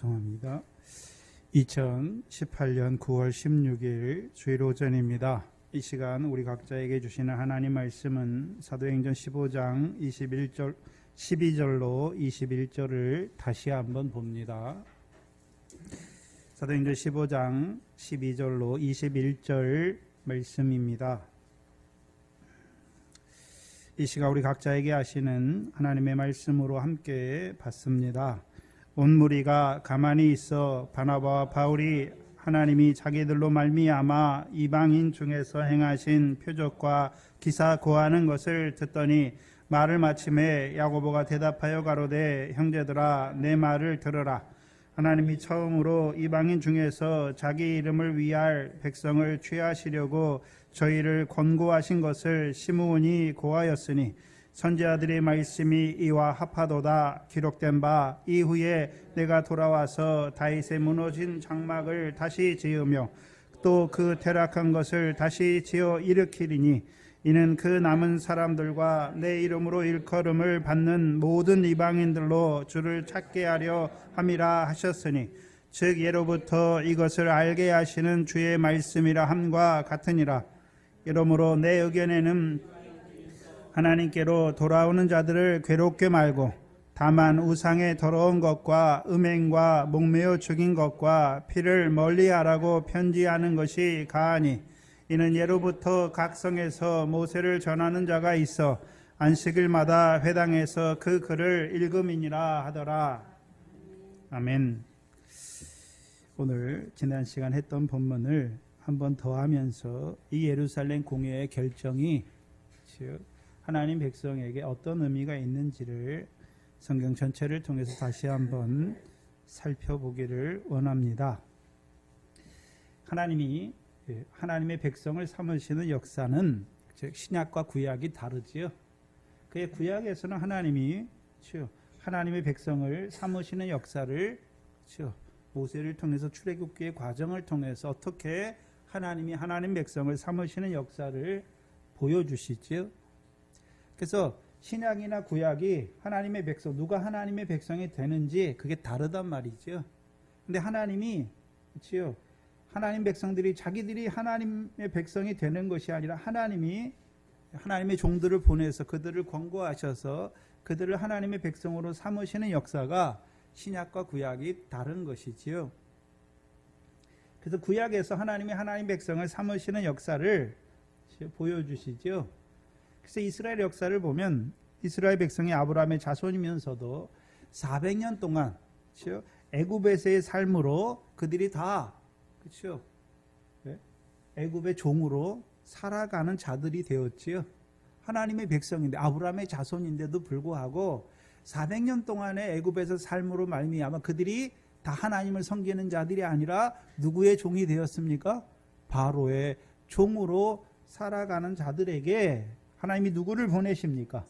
찬송합니다. 2018년 9월 16일 주일 오전입니다. 이 시간 우리 각자에게 주시는 하나님 말씀은 사도행전 15장 12절로 21절을 다시 한번 봅니다. 사도행전 15장 12절로 21절 말씀입니다. 이 시간 우리 각자에게 하시는 하나님의 말씀으로 함께 받습니다. 온 무리가 가만히 있어 바나바와 바울이 하나님이 자기들로 말미암아 이방인 중에서 행하신 표적과 기사 고하는 것을 듣더니 말을 마침에 야고보가 대답하여 가로되 형제들아 내 말을 들으라. 하나님이 처음으로 이방인 중에서 자기 이름을 위할 백성을 취하시려고 저희를 권고하신 것을 시므온이 고하였으니 선지자들의 말씀이 이와 합하도다. 기록된 바 이후에 내가 돌아와서 다윗의 무너진 장막을 다시 지으며 또 그 퇴락한 것을 다시 지어 일으키리니 이는 그 남은 사람들과 내 이름으로 일컬음을 받는 모든 이방인들로 주를 찾게 하려 함이라 하셨으니 즉 예로부터 이것을 알게 하시는 주의 말씀이라 함과 같으니라. 이러므로 내 의견에는 하나님께로 돌아오는 자들을 괴롭게 말고 다만 우상의 더러운 것과 음행과 목매어 죽인 것과 피를 멀리하라고 편지하는 것이 가하니 이는 예로부터 각 성에서 모세를 전하는 자가 있어 안식일마다 회당에서 그 글을 읽음이니라 하더라. 아멘. 오늘 지난 시간 했던 본문을 한 번 더 하면서 이 예루살렘 공회의 결정이 즉 하나님 백성에게 어떤 의미가 있는지를 성경 전체를 통해서 다시 한번 살펴보기를 원합니다. 하나님이 하나님의 백성을 삼으시는 역사는 즉 신약과 구약이 다르지요. 그의 구약에서는 하나님이 하나님의 백성을 삼으시는 역사를 모세를 통해서 출애굽기의 과정을 통해서 어떻게 하나님이 하나님 백성을 삼으시는 역사를 보여주시지요. 그래서 신약이나 구약이 하나님의 백성, 누가 하나님의 백성이 되는지 그게 다르단 말이죠. 근데 하나님이 하나님 백성들이 자기들이 하나님의 백성이 되는 것이 아니라 하나님이 하나님의 종들을 보내서 그들을 권고하셔서 그들을 하나님의 백성으로 삼으시는 역사가 신약과 구약이 다른 것이지요. 그래서 구약에서 하나님이 하나님 백성을 삼으시는 역사를 보여주시죠. 그래서 이스라엘 역사를 보면 이스라엘 백성이 아브라함의 자손이면서도 400년 동안 애굽에서의 삶으로 그들이 다 애굽의 종으로 살아가는 자들이 되었지요. 하나님의 백성인데 아브라함의 자손인데도 불구하고 400년 동안의 애굽에서 삶으로 말미암아 그들이 다 하나님을 섬기는 자들이 아니라 누구의 종이 되었습니까? 바로의 종으로 살아가는 자들에게 하나님이 누구를 보내십니까?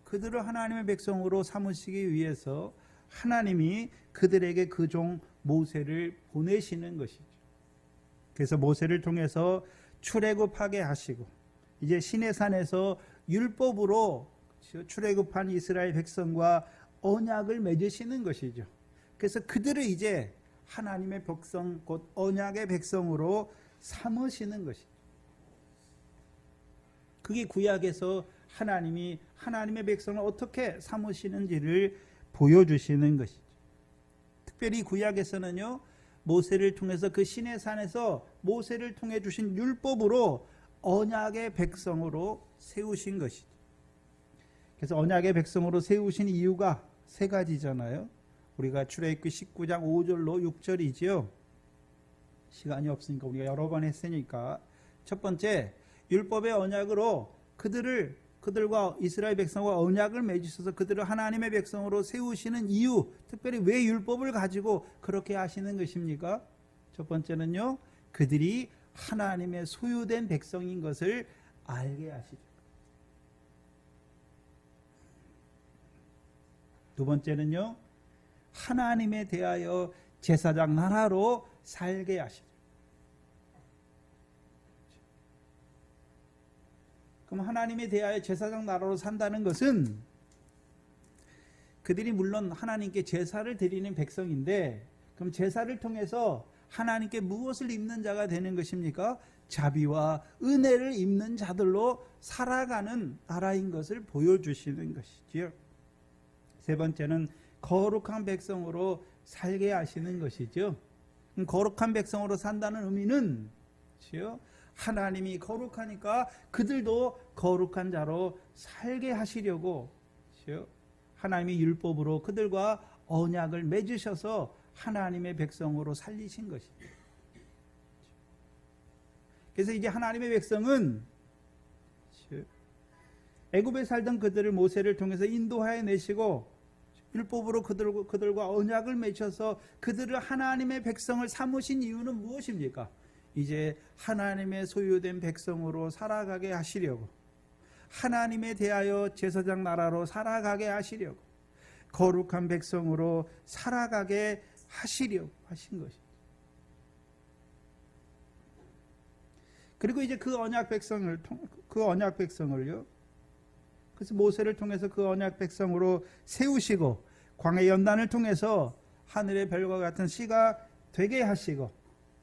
그들을 하나님의 백성으로 삼으시기 위해서 하나님이 그들에게 그 종 모세를 보내시는 것이죠. 그래서 모세를 통해서 출애굽하게 하시고 이제 시내산에서 율법으로 출애굽한 이스라엘 백성과 언약을 맺으시는 것이죠. 그래서 그들을 이제 하나님의 백성 곧 언약의 백성으로 삼으시는 것이죠. 그게 구약에서 하나님이 하나님의 백성을 어떻게 삼으시는지를 보여주시는 것이죠. 특별히 구약에서는요, 모세를 통해서 그 시내산에서 모세를 통해 주신 율법으로 언약의 백성으로 세우신 것이죠. 그래서 언약의 백성으로 세우신 이유가 세 가지잖아요. 우리가 출애굽기 19장 5절로 6절이지요. 시간이 없으니까 우리가 여러 번 했으니까 첫 번째 율법의 언약으로 그들과 이스라엘 백성과 언약을 맺으셔서 그들을 하나님의 백성으로 세우시는 이유, 특별히 왜 율법을 가지고 그렇게 하시는 것입니까? 첫 번째는요, 그들이 하나님의 소유된 백성인 것을 알게 하시죠. 두 번째는요, 하나님에 대하여 제사장 나라로 살게 하시죠. 그럼 하나님에 대하여 제사장 나라로 산다는 것은 그들이 물론 하나님께 제사를 드리는 백성인데, 그럼 제사를 통해서 하나님께 무엇을 입는 자가 되는 것입니까? 자비와 은혜를 입는 자들로 살아가는 나라인 것을 보여주시는 것이지요. 세 번째는 거룩한 백성으로 살게 하시는 것이죠. 거룩한 백성으로 산다는 의미는 하나님이 거룩하니까 그들도 거룩한 자로 살게 하시려고 하나님이 율법으로 그들과 언약을 맺으셔서 하나님의 백성으로 살리신 것입니다. 그래서 이제 하나님의 백성은 애굽에 살던 그들을 모세를 통해서 인도하여 내시고 율법으로 그들과 언약을 맺혀서 그들을 하나님의 백성을 삼으신 이유는 무엇입니까? 이제 하나님의 소유된 백성으로 살아가게 하시려고, 하나님에 대하여 제사장 나라로 살아가게 하시려고, 거룩한 백성으로 살아가게 하시려고 하신 것입니다. 그리고 이제 그 언약 백성을요, 그래서 모세를 통해서 그 언약 백성으로 세우시고 광해 연단을 통해서 하늘의 별과 같은 씨가 되게 하시고,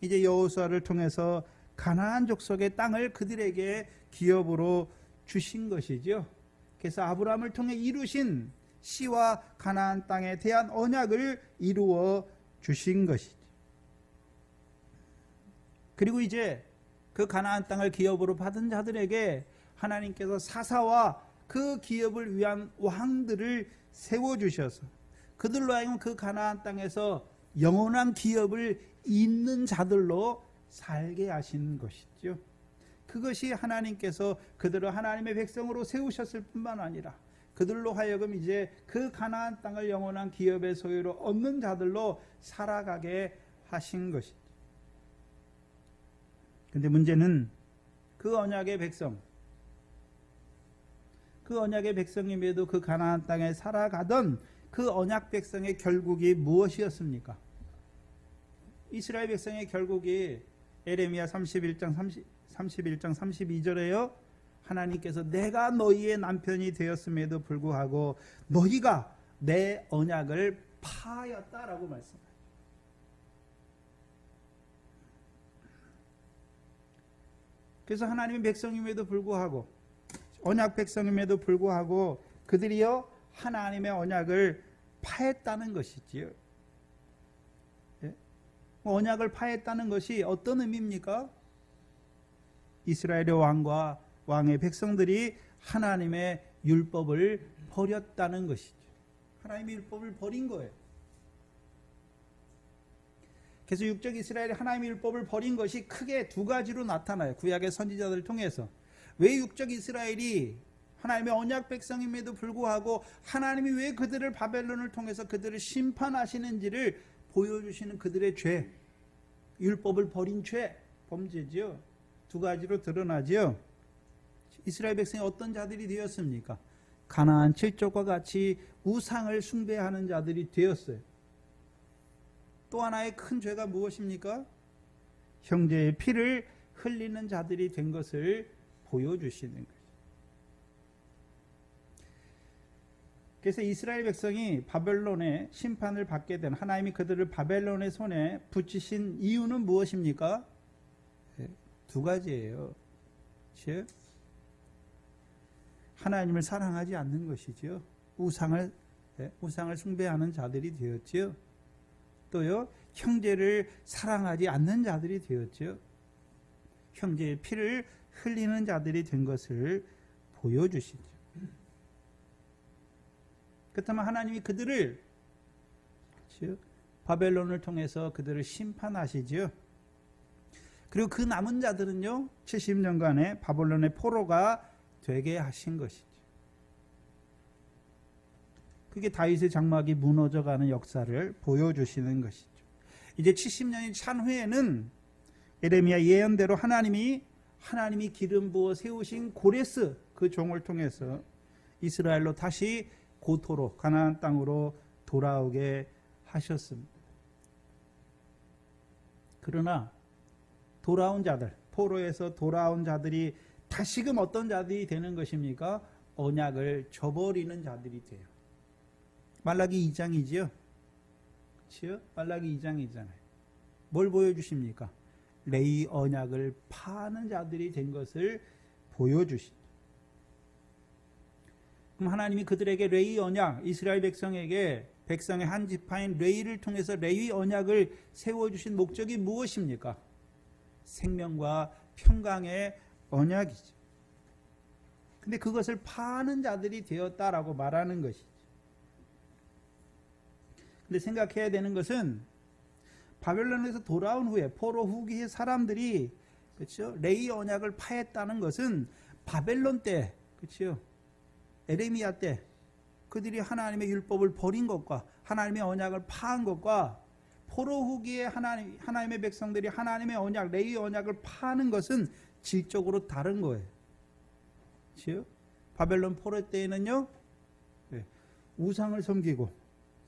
이제 여호수아를 통해서 가나안 족속의 땅을 그들에게 기업으로 주신 것이죠. 그래서 아브라함을 통해 이루신 씨와 가나안 땅에 대한 언약을 이루어 주신 것이죠. 그리고 이제 그 가나안 땅을 기업으로 받은 자들에게 하나님께서 사사와 그 기업을 위한 왕들을 세워주셔서 그들로 하여금 그 가나안 땅에서 영원한 기업을 잇는 자들로 살게 하시는 것이죠. 그것이 하나님께서 그들을 하나님의 백성으로 세우셨을 뿐만 아니라 그들로 하여금 이제 그 가나안 땅을 영원한 기업의 소유로 얻는 자들로 살아가게 하신 것이죠. 근데 문제는 그 언약의 백성임에도 그 가나안 땅에 살아가던 그 언약 백성의 결국이 무엇이었습니까? 이스라엘 백성의 결국이 에레미야 31장 32절에요. 하나님께서 내가 너희의 남편이 되었음에도 불구하고 너희가 내 언약을 파하였다라고 말씀합니다. 그래서 하나님의 백성임에도 불구하고, 언약 백성임에도 불구하고 그들이요 하나님의 언약을 파했다는 것이지요. 언약을 파했다는 것이 어떤 의미입니까? 이스라엘의 왕과 왕의 백성들이 하나님의 율법을 버렸다는 것이죠. 하나님의 율법을 버린 거예요. 그래서 육적 이스라엘이 하나님의 율법을 버린 것이 크게 두 가지로 나타나요. 구약의 선지자들을 통해서. 왜 육적 이스라엘이 하나님의 언약 백성임에도 불구하고 하나님이 왜 그들을 바벨론을 통해서 그들을 심판하시는지를 보여주시는 그들의 죄, 율법을 버린 죄, 범죄지요. 두 가지로 드러나지요. 이스라엘 백성이 어떤 자들이 되었습니까? 가나안 칠족과 같이 우상을 숭배하는 자들이 되었어요. 또 하나의 큰 죄가 무엇입니까? 형제의 피를 흘리는 자들이 된 것을 보여주시는 거예요. 그래서 이스라엘 백성이 바벨론의 심판을 받게 된, 하나님이 그들을 바벨론의 손에 붙이신 이유는 무엇입니까? 두 가지예요. 즉 하나님을 사랑하지 않는 것이죠. 우상을 숭배하는 자들이 되었지요. 또요, 형제를 사랑하지 않는 자들이 되었죠. 형제의 피를 흘리는 자들이 된 것을 보여주시죠. 그렇다면 하나님이 그들을, 즉 바벨론을 통해서 그들을 심판하시죠. 그리고 그 남은 자들은요 70년간의 바벨론의 포로가 되게 하신 것이죠. 그게 다윗의 장막이 무너져가는 역사를 보여주시는 것이죠. 이제 70년이 찬 후에는 에레미야 예언대로 하나님이 기름 부어 세우신 고레스 그 종을 통해서 이스라엘로 다시 고토로 가나안 땅으로 돌아오게 하셨습니다. 그러나 돌아온 자들, 포로에서 돌아온 자들이 다시금 어떤 자들이 되는 것입니까? 언약을 저버리는 자들이 돼요. 말라기 2장이지요. 그렇죠? 말라기 2장이잖아요. 뭘 보여주십니까? 레위 언약을 파는 자들이 된 것을 보여주시죠. 그럼 하나님이 그들에게 레위 언약, 이스라엘 백성에게 백성의 한 지파인 레위를 통해서 레위 언약을 세워주신 목적이 무엇입니까? 생명과 평강의 언약이죠. 근데 그것을 파는 자들이 되었다라고 말하는 것이죠. 근데 생각해야 되는 것은 바벨론에서 돌아온 후에 포로 후기의 사람들이 그렇죠? 레위 언약을 파했다는 것은 바벨론 때, 그렇죠? 에레미야 때 그들이 하나님의 율법을 버린 것과 하나님의 언약을 파한 것과 포로 후기에 하나님의 백성들이 하나님의 언약, 레위 언약을 파는 것은 질적으로 다른 거예요. 그렇죠? 바벨론 포로 때에는요, 우상을 섬기고,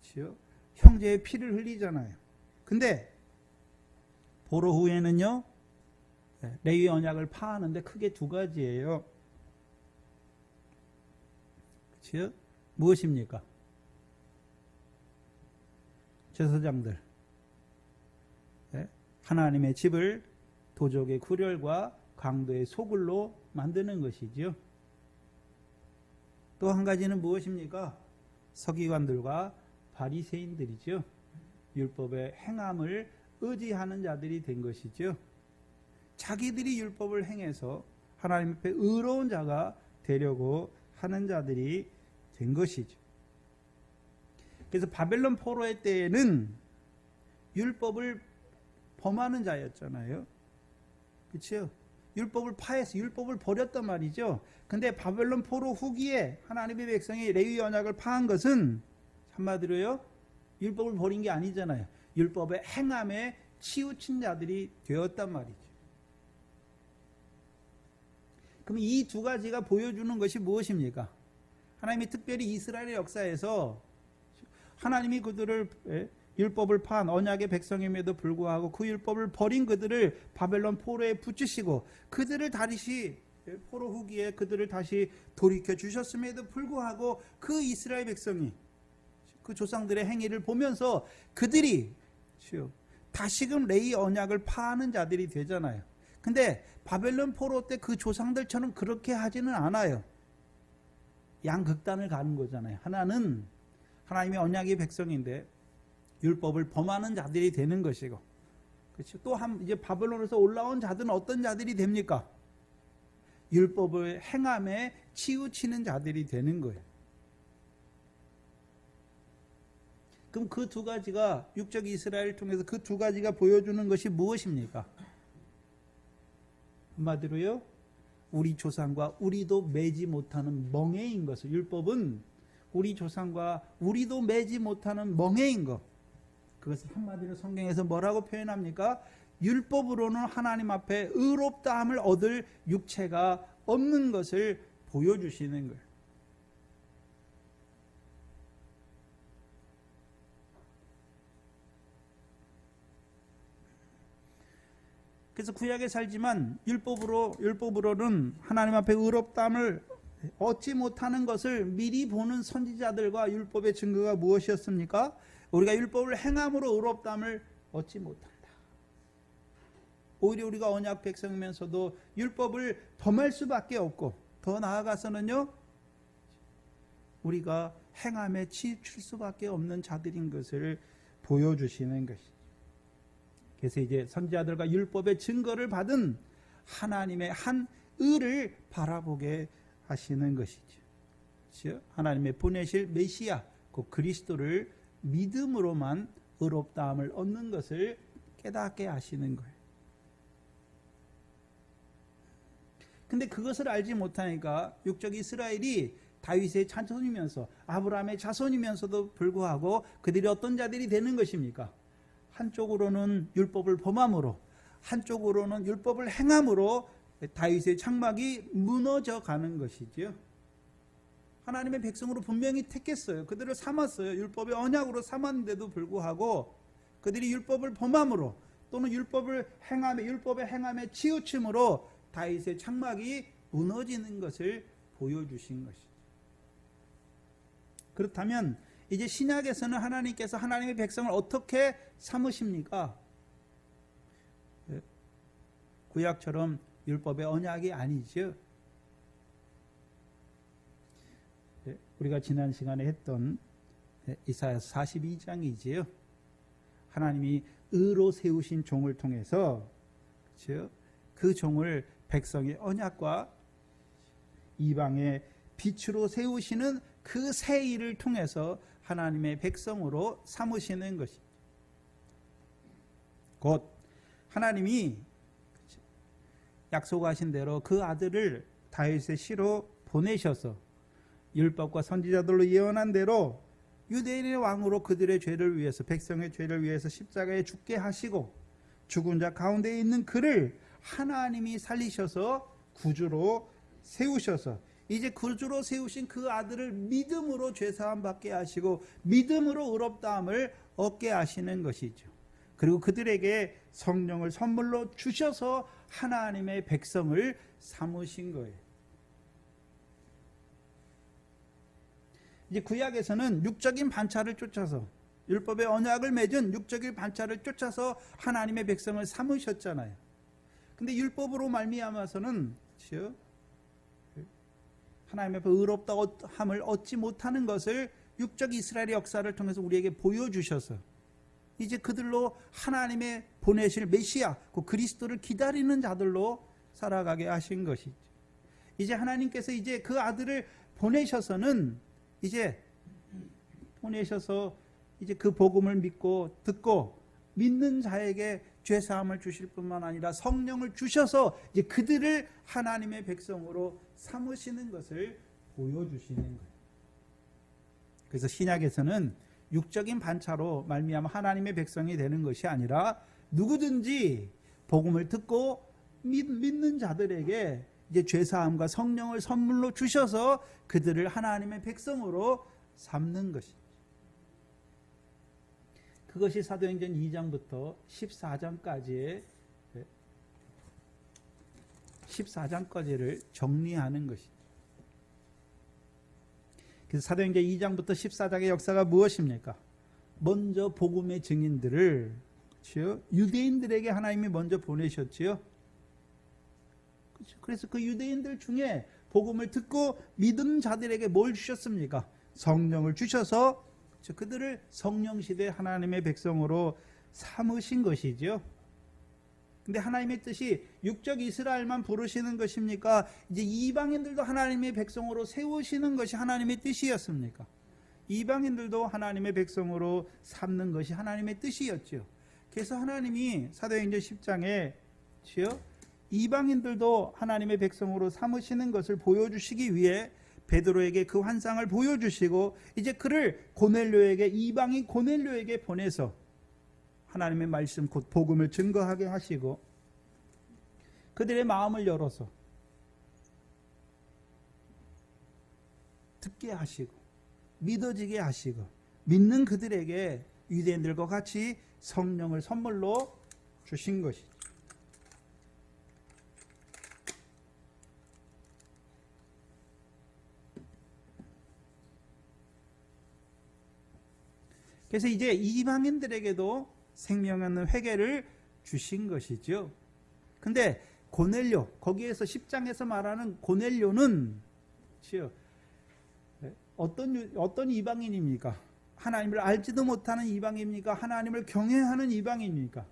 그렇죠? 형제의 피를 흘리잖아요. 근데 포로 후에는요, 레위 언약을 파하는데 크게 두 가지예요. 그렇죠? 무엇입니까? 제사장들, 하나님의 집을 도적의 굴혈과 강도의 소굴로 만드는 것이지요. 또 한 가지는 무엇입니까? 서기관들과 바리새인들이죠. 율법의 행함을 의지하는 자들이 된 것이죠. 자기들이 율법을 행해서 하나님 앞에 의로운 자가 되려고 하는 자들이 된 것이죠. 그래서 바벨론 포로의 때에는 율법을 범하는 자였잖아요. 그렇죠? 율법을 파해서 율법을 버렸단 말이죠. 근데 바벨론 포로 후기에 하나님의 백성이 레위 언약을 파한 것은 한마디로요, 율법을 버린 게 아니잖아요. 율법의 행함에 치우친 자들이 되었단 말이죠. 그럼 이 두 가지가 보여주는 것이 무엇입니까? 하나님이 특별히 이스라엘의 역사에서 하나님이 그들을 율법을 파한 언약의 백성임에도 불구하고 그 율법을 버린 그들을 바벨론 포로에 붙이시고 그들을 다시 포로 후기에 그들을 다시 돌이켜 주셨음에도 불구하고 그 이스라엘 백성이 그 조상들의 행위를 보면서 그들이 다시금 레위 언약을 파하는 자들이 되잖아요. 근데 바벨론 포로 때 그 조상들처럼 그렇게 하지는 않아요. 양극단을 가는 거잖아요. 하나는 하나님의 언약의 백성인데 율법을 범하는 자들이 되는 것이고, 그렇죠? 또 이제 바벨론에서 올라온 자들은 어떤 자들이 됩니까? 율법을 행함에 치우치는 자들이 되는 거예요. 그럼 그 두 가지가 육적 이스라엘을 통해서 그 두 가지가 보여주는 것이 무엇입니까? 한마디로요, 우리 조상과 우리도 매지 못하는 멍해인 것을, 율법은 우리 조상과 우리도 매지 못하는 멍해인 것, 그것을 한마디로 성경에서 뭐라고 표현합니까? 율법으로는 하나님 앞에 의롭다함을 얻을 육체가 없는 것을 보여주시는 거예요. 그래서 구약에 살지만 율법으로는 하나님 앞에 의롭다함을 얻지 못하는 것을 미리 보는 선지자들과 율법의 증거가 무엇이었습니까? 우리가 율법을 행함으로 의롭다함을 얻지 못한다. 오히려 우리가 언약 백성이면서도 율법을 범할 수밖에 없고, 더 나아가서는요, 우리가 행함에 치칠 수밖에 없는 자들인 것을 보여주시는 것이죠. 그래서 이제 선지자들과 율법의 증거를 받은 하나님의 한 의를 바라보게 하시는 것이죠. 그렇죠? 하나님의 보내실 메시아, 그 그리스도를 믿음으로만 의롭다함을 얻는 것을 깨닫게 하시는 거예요. 근데 그것을 알지 못하니까 육적 이스라엘이 다윗의 자손이면서 아브라함의 자손이면서도 불구하고 그들이 어떤 자들이 되는 것입니까? 한쪽으로는 율법을 범함으로, 한쪽으로는 율법을 행함으로 다윗의 장막이 무너져 가는 것이지요. 하나님의 백성으로 분명히 택했어요. 그들을 삼았어요. 율법의 언약으로 삼았는데도 불구하고 그들이 율법을 범함으로 또는 율법의 행함에 치우침으로 다윗의 장막이 무너지는 것을 보여주신 것이죠. 그렇다면 이제 신약에서는 하나님께서 하나님의 백성을 어떻게 삼으십니까? 구약처럼 율법의 언약이 아니죠. 우리가 지난 시간에 했던 이사야서 42장이지요. 하나님이 의로 세우신 종을 통해서 그렇죠? 그 종을 백성의 언약과 이방의 빛으로 세우시는 그 새 일을 통해서 하나님의 백성으로 삼으시는 것입니다. 곧 하나님이 약속하신 대로 그 아들을 다윗의 씨로 보내셔서 율법과 선지자들로 예언한 대로 유대인의 왕으로 그들의 죄를 위해서, 백성의 죄를 위해서 십자가에 죽게 하시고 죽은 자 가운데 있는 그를 하나님이 살리셔서 구주로 세우셔서 이제 구주로 세우신 그 아들을 믿음으로 죄사함 받게 하시고 믿음으로 의롭다함을 얻게 하시는 것이죠. 그리고 그들에게 성령을 선물로 주셔서 하나님의 백성을 삼으신 거예요. 이제 구약에서는 육적인 반차를 쫓아서 율법의 언약을 맺은 육적인 반차를 쫓아서 하나님의 백성을 삼으셨잖아요. 근데 율법으로 말미암아서는 하나님의 의롭다함을 얻지 못하는 것을 육적 이스라엘의 역사를 통해서 우리에게 보여주셔서 이제 그들로 하나님의 보내실 메시아, 그 그리스도를 기다리는 자들로 살아가게 하신 것이죠. 이제 하나님께서 이제 그 아들을 보내셔서는 이제 그 복음을 믿고 듣고 믿는 자에게 죄 사함을 주실 뿐만 아니라 성령을 주셔서 이제 그들을 하나님의 백성으로 삼으시는 것을 보여주시는 거예요. 그래서 신약에서는 육적인 반차로 말미암아 하나님의 백성이 되는 것이 아니라 누구든지 복음을 듣고 믿는 자들에게 이제 죄 사함과 성령을 선물로 주셔서 그들을 하나님의 백성으로 삼는 것입니다. 그것이 사도행전 2장부터 14장까지를 정리하는 것입니다. 그래서 사도행전 2장부터 14장의 역사가 무엇입니까? 먼저 복음의 증인들을 유대인들에게 하나님이 먼저 보내셨지요. 그래서 그 유대인들 중에 복음을 듣고 믿은 자들에게 뭘 주셨습니까? 성령을 주셔서 그들을 성령시대 하나님의 백성으로 삼으신 것이죠. 근데 하나님의 뜻이 육적 이스라엘만 부르시는 것입니까? 이제 이방인들도 하나님의 백성으로 세우시는 것이 하나님의 뜻이었습니까? 이방인들도 하나님의 백성으로 삼는 것이 하나님의 뜻이었죠. 그래서 하나님이 사도행전 10장에 이방인들도 하나님의 백성으로 삼으시는 것을 보여주시기 위해 베드로에게 그 환상을 보여주시고 이제 그를 고넬료에게, 이방인 고넬료에게 보내서 하나님의 말씀 곧 복음을 증거하게 하시고 그들의 마음을 열어서 듣게 하시고 믿어지게 하시고 믿는 그들에게 유대인들과 같이 성령을 선물로 주신 것이죠. 그래서 이제 이방인들에게도 생명 없는 회개를 주신 것이죠. 근데 고넬료, 거기에서 10장에서 말하는 고넬료는 어떤 이방인입니까? 하나님을 알지도 못하는 이방인입니까? 하나님을 경외하는 이방인입니까?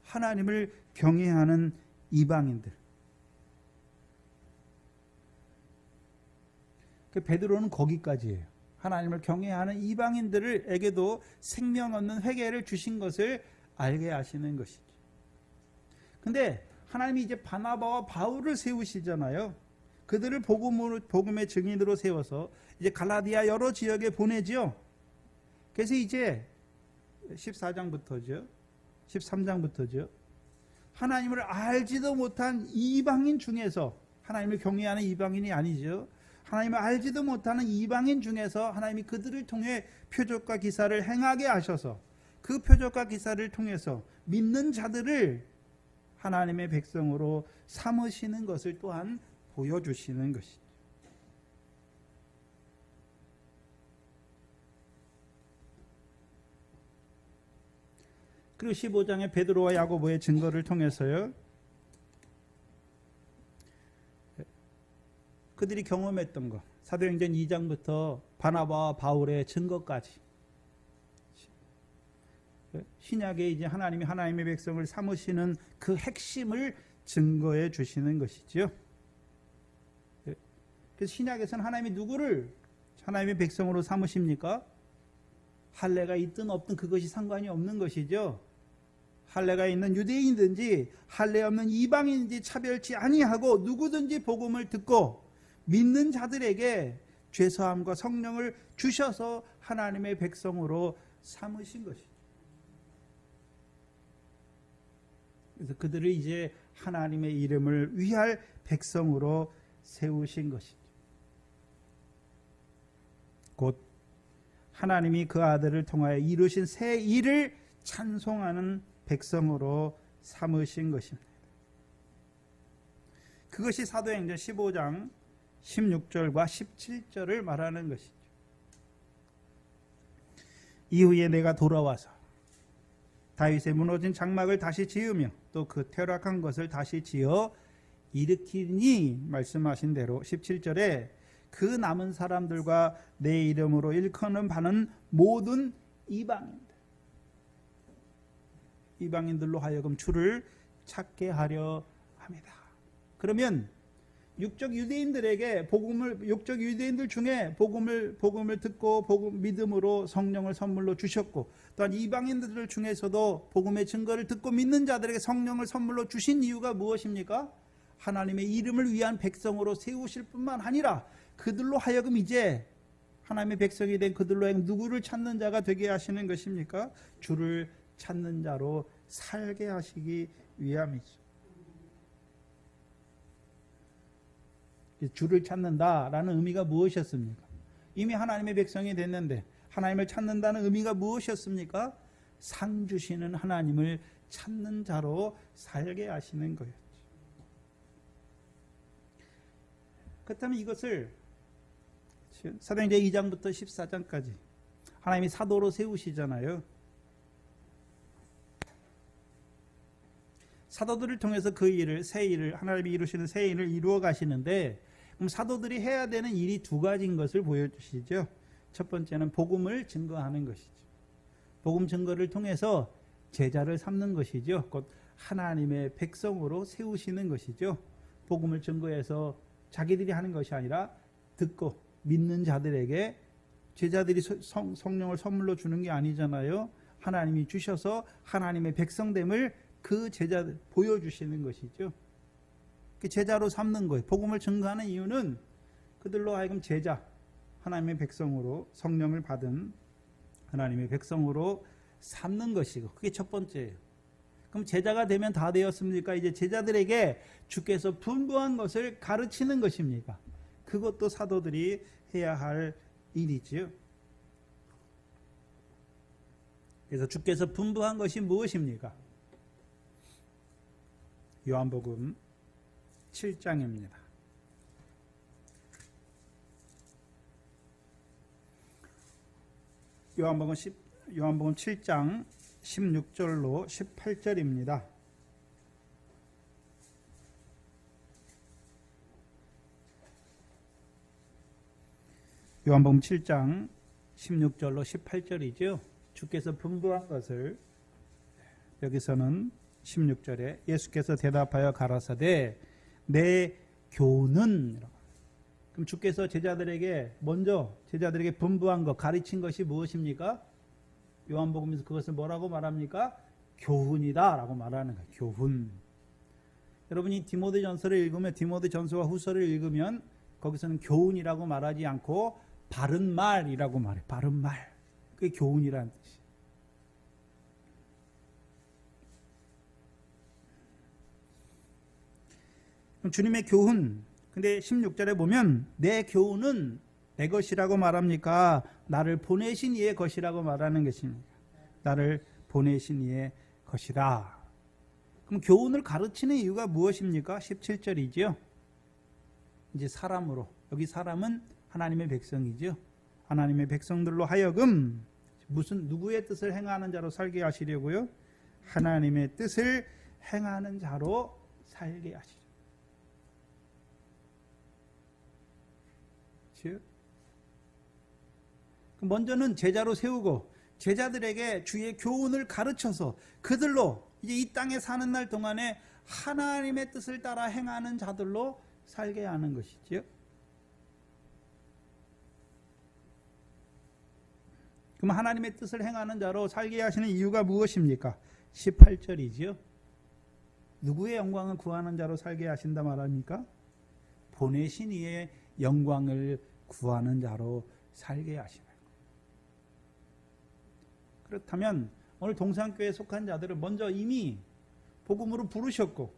하나님을 경외하는 이방인들. 베드로는 거기까지예요. 하나님을 경외하는 이방인들에게도 생명 없는 회개를 주신 것을 알게 하시는 것이죠. 근데 하나님이 이제 바나바와 바울을 세우시잖아요. 그들을 복음의 증인으로 세워서 이제 갈라디아 여러 지역에 보내지요. 그래서 이제 14장부터죠. 13장부터죠. 하나님을 알지도 못한 이방인 중에서, 하나님을 경외하는 이방인이 아니죠. 하나님을 알지도 못하는 이방인 중에서 하나님이 그들을 통해 표적과 기사를 행하게 하셔서 그 표적과 기사를 통해서 믿는 자들을 하나님의 백성으로 삼으시는 것을 또한 보여주시는 것이죠. 그리고 15장의 베드로와 야고보의 증거를 통해서요. 그들이 경험했던 것. 사도행전 2장부터 바나바와 바울의 증거까지. 신약에 이제 하나님이 하나님의 백성을 삼으시는 그 핵심을 증거해 주시는 것이죠. 그래서 신약에서는 하나님이 누구를 하나님의 백성으로 삼으십니까? 할례가 있든 없든 그것이 상관이 없는 것이죠. 할례가 있는 유대인이든지 할례 없는 이방인인지 차별치 아니하고 누구든지 복음을 듣고 믿는 자들에게 죄사함과 성령을 주셔서 하나님의 백성으로 삼으신 것이죠. 그래서 그들을 이제 하나님의 이름을 위할 백성으로 세우신 것이죠. 곧 하나님이 그 아들을 통하여 이루신 새 일을 찬송하는 백성으로 삼으신 것입니다. 그것이 사도행전 15장 16절과 17절을 말하는 것이죠. 이후에 내가 돌아와서 다윗의 무너진 장막을 다시 지으며 또 그 퇴락한 것을 다시 지어 일으키니 말씀하신 대로 17절에 그 남은 사람들과 내 이름으로 일컫는 바는 모든 이방인들로 하여금 주를 찾게 하려 합니다. 그러면 육적 유대인들 중에 복음을 듣고 믿음으로 성령을 선물로 주셨고, 또한 이방인들 중에서도 복음의 증거를 듣고 믿는 자들에게 성령을 선물로 주신 이유가 무엇입니까? 하나님의 이름을 위한 백성으로 세우실 뿐만 아니라 그들로 하여금 이제 하나님의 백성이 된 그들로 하여금 누구를 찾는 자가 되게 하시는 것입니까? 주를 찾는 자로 살게 하시기 위함이죠. 주를 찾는다라는 의미가 무엇이었습니까? 이미 하나님의 백성이 됐는데 하나님을 찾는다는 의미가 무엇이었습니까? 상 주시는 하나님을 찾는 자로 살게 하시는 거였죠. 그렇다면 이것을 사도행전 2장부터 14장까지 하나님이 사도로 세우시잖아요. 사도들을 통해서 그 일을, 새 일을, 하나님이 이루시는 새 일을 이루어 가시는데, 그럼 사도들이 해야 되는 일이 두 가지인 것을 보여주시죠. 첫 번째는 복음을 증거하는 것이죠. 복음 증거를 통해서 제자를 삼는 것이죠. 곧 하나님의 백성으로 세우시는 것이죠. 복음을 증거해서 자기들이 하는 것이 아니라 듣고 믿는 자들에게, 제자들이 성령을 선물로 주는 게 아니잖아요. 하나님이 주셔서 하나님의 백성됨을 그 제자들 보여주시는 것이죠. 제자로 삼는 거예요. 복음을 증거하는 이유는 그들로 하여금 제자, 하나님의 백성으로, 성령을 받은 하나님의 백성으로 삼는 것이고, 그게 첫 번째예요. 그럼 제자가 되면 다 되었습니까? 이제 제자들에게 주께서 분부한 것을 가르치는 것입니까? 그것도 사도들이 해야 할 일이지요. 그래서 주께서 분부한 것이 무엇입니까? 요한복음 7장입니다. 요한복음 7장 16절로 18절입니다. 요한복음 7장 16절로 18절이죠. 주께서 분부한 것을, 여기서는 16절에 예수께서 대답하여 가라사대 내 교훈은, 그럼 주께서 제자들에게 먼저 제자들에게 분부한 것, 가르친 것이 무엇입니까? 요한복음에서 그것을 뭐라고 말합니까? 교훈이다 라고 말하는 거예요. 교훈. 여러분이 디모데전서를 읽으면, 디모데전서와 후서를 읽으면 거기서는 교훈이라고 말하지 않고 바른 말이라고 말해요. 바른 말. 그게 교훈이라는 뜻이에요. 주님의 교훈, 근데 16절에 보면 내 교훈은 내 것이라고 말합니까? 나를 보내신 이의 것이라고 말하는 것입니다. 나를 보내신 이의 것이다. 그럼 교훈을 가르치는 이유가 무엇입니까? 17절이죠. 이제 사람으로, 여기 사람은 하나님의 백성이죠. 하나님의 백성들로 하여금 누구의 뜻을 행하는 자로 살게 하시려고요? 하나님의 뜻을 행하는 자로 살게 하시죠. 먼저는 제자로 세우고 제자들에게 주의 교훈을 가르쳐서 그들로 이제 이 땅에 사는 날 동안에 하나님의 뜻을 따라 행하는 자들로 살게 하는 것이지요. 그럼 하나님의 뜻을 행하는 자로 살게 하시는 이유가 무엇입니까? 18절이지요. 누구의 영광을 구하는 자로 살게 하신다 말합니까? 보내신 이의 영광을 구하는 자로 살게 하시는 거예요. 그렇다면 오늘 동산교회에 속한 자들은 먼저 이미 복음으로 부르셨고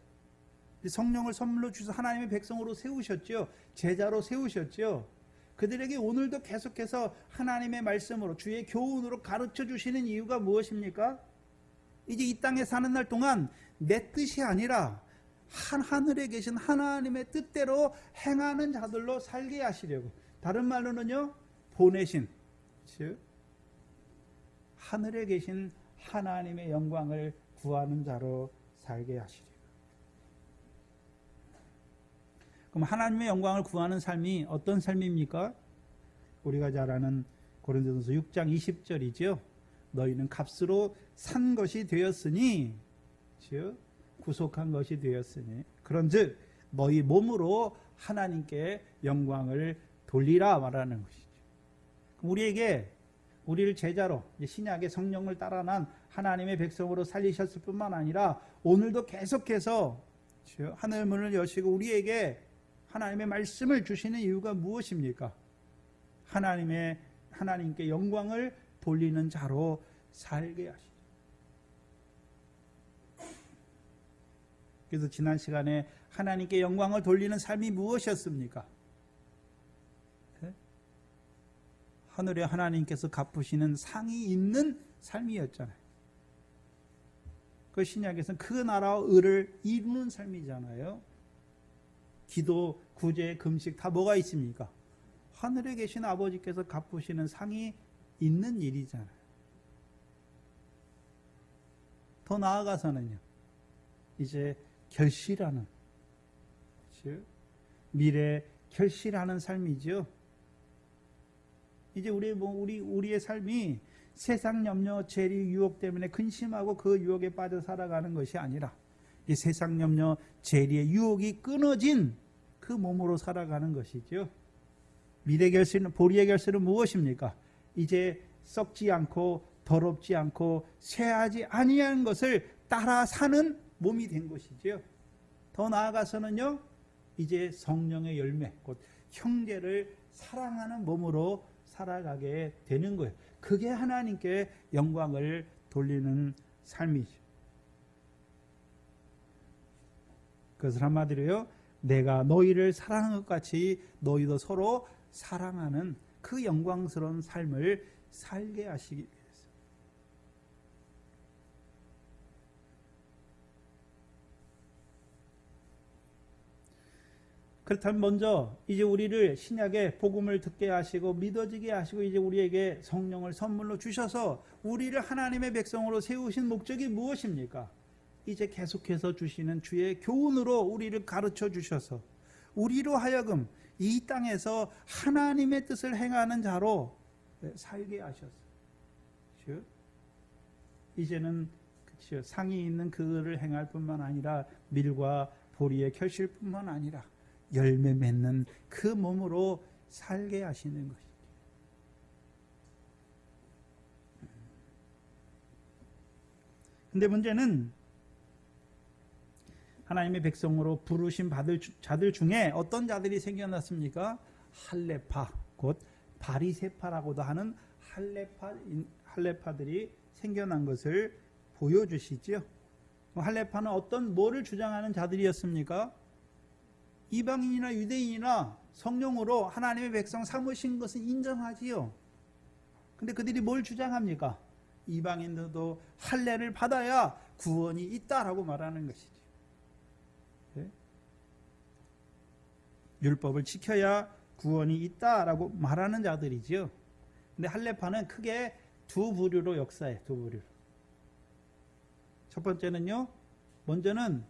성령을 선물로 주셔서 하나님의 백성으로 세우셨죠. 제자로 세우셨죠. 그들에게 오늘도 계속해서 하나님의 말씀으로 주의 교훈으로 가르쳐 주시는 이유가 무엇입니까? 이제 이 땅에 사는 날 동안 내 뜻이 아니라 하늘에 계신 하나님의 뜻대로 행하는 자들로 살게 하시려고. 다른 말로는요, 보내신, 즉 하늘에 계신 하나님의 영광을 구하는 자로 살게 하시려고. 그럼 하나님의 영광을 구하는 삶이 어떤 삶입니까? 우리가 잘 아는 고린도전서 6장 20절이죠. 너희는 값으로 산 것이 되었으니, 즉 구속한 것이 되었으니, 그런즉 너희 몸으로 하나님께 영광을 돌리라 말하는 것이죠. 우리에게 우리를 제자로 신약의 성령을 따라 난 하나님의 백성으로 살리셨을 뿐만 아니라 오늘도 계속해서 하늘 문을 여시고 우리에게 하나님의 말씀을 주시는 이유가 무엇입니까? 하나님께 영광을 돌리는 자로 살게 하시죠. 그래서 지난 시간에 하나님께 영광을 돌리는 삶이 무엇이었습니까? 하늘에 하나님께서 갚으시는 상이 있는 삶이었잖아요. 그 신약에서는 그 나라와 의를 이루는 삶이잖아요. 기도, 구제, 금식 다 뭐가 있습니까? 하늘에 계신 아버지께서 갚으시는 상이 있는 일이잖아요. 더 나아가서는요, 이제 결실하는, 즉 미래 결실하는 삶이죠. 이제 우리의 삶이 세상 염려, 재리, 유혹 때문에 근심하고 그 유혹에 빠져 살아가는 것이 아니라 이 세상 염려, 재리의 유혹이 끊어진 그 몸으로 살아가는 것이죠. 미래 결실은, 보리의 결실은 무엇입니까? 이제 썩지 않고 더럽지 않고 쇠하지 아니한 것을 따라 사는 몸이 된 것이죠. 더 나아가서는요, 이제 성령의 열매, 곧 형제를 사랑하는 몸으로 살아가게 되는 거예요. 그게 하나님께 영광을 돌리는 삶이죠. 그것을 한마디로요, 내가 너희를 사랑한 것 같이 너희도 서로 사랑하는 그 영광스러운 삶을 살게 하시기 위해서. 그렇다면 먼저 이제 우리를 신약의 복음을 듣게 하시고 믿어지게 하시고 이제 우리에게 성령을 선물로 주셔서 우리를 하나님의 백성으로 세우신 목적이 무엇입니까? 이제 계속해서 주시는 주의 교훈으로 우리를 가르쳐 주셔서 우리로 하여금 이 땅에서 하나님의 뜻을 행하는 자로 살게 하셨어요. 즉 이제는 상이 있는 그를 행할 뿐만 아니라 밀과 보리의 결실뿐만 아니라 열매 맺는 그 몸으로 살게 하시는 것이죠. 근데 문제는 하나님의 백성으로 부르심 받을 자들 중에 어떤 자들이 생겨났습니까? 할레파, 곧 바리새파라고도 하는 할레파들이 생겨난 것을 보여주시죠. 할레파는 뭐를 주장하는 자들이었습니까? 이방인이나 유대인이나 성령으로 하나님의 백성 삼으신 것은 인정하지요. 근데 그들이 뭘 주장합니까? 이방인들도 할례를 받아야 구원이 있다라고 말하는 것이죠. 네? 율법을 지켜야 구원이 있다라고 말하는 자들이지요. 근데 할례파는 크게 두 부류로 역사해, 두 부류. 첫 번째는요, 먼저는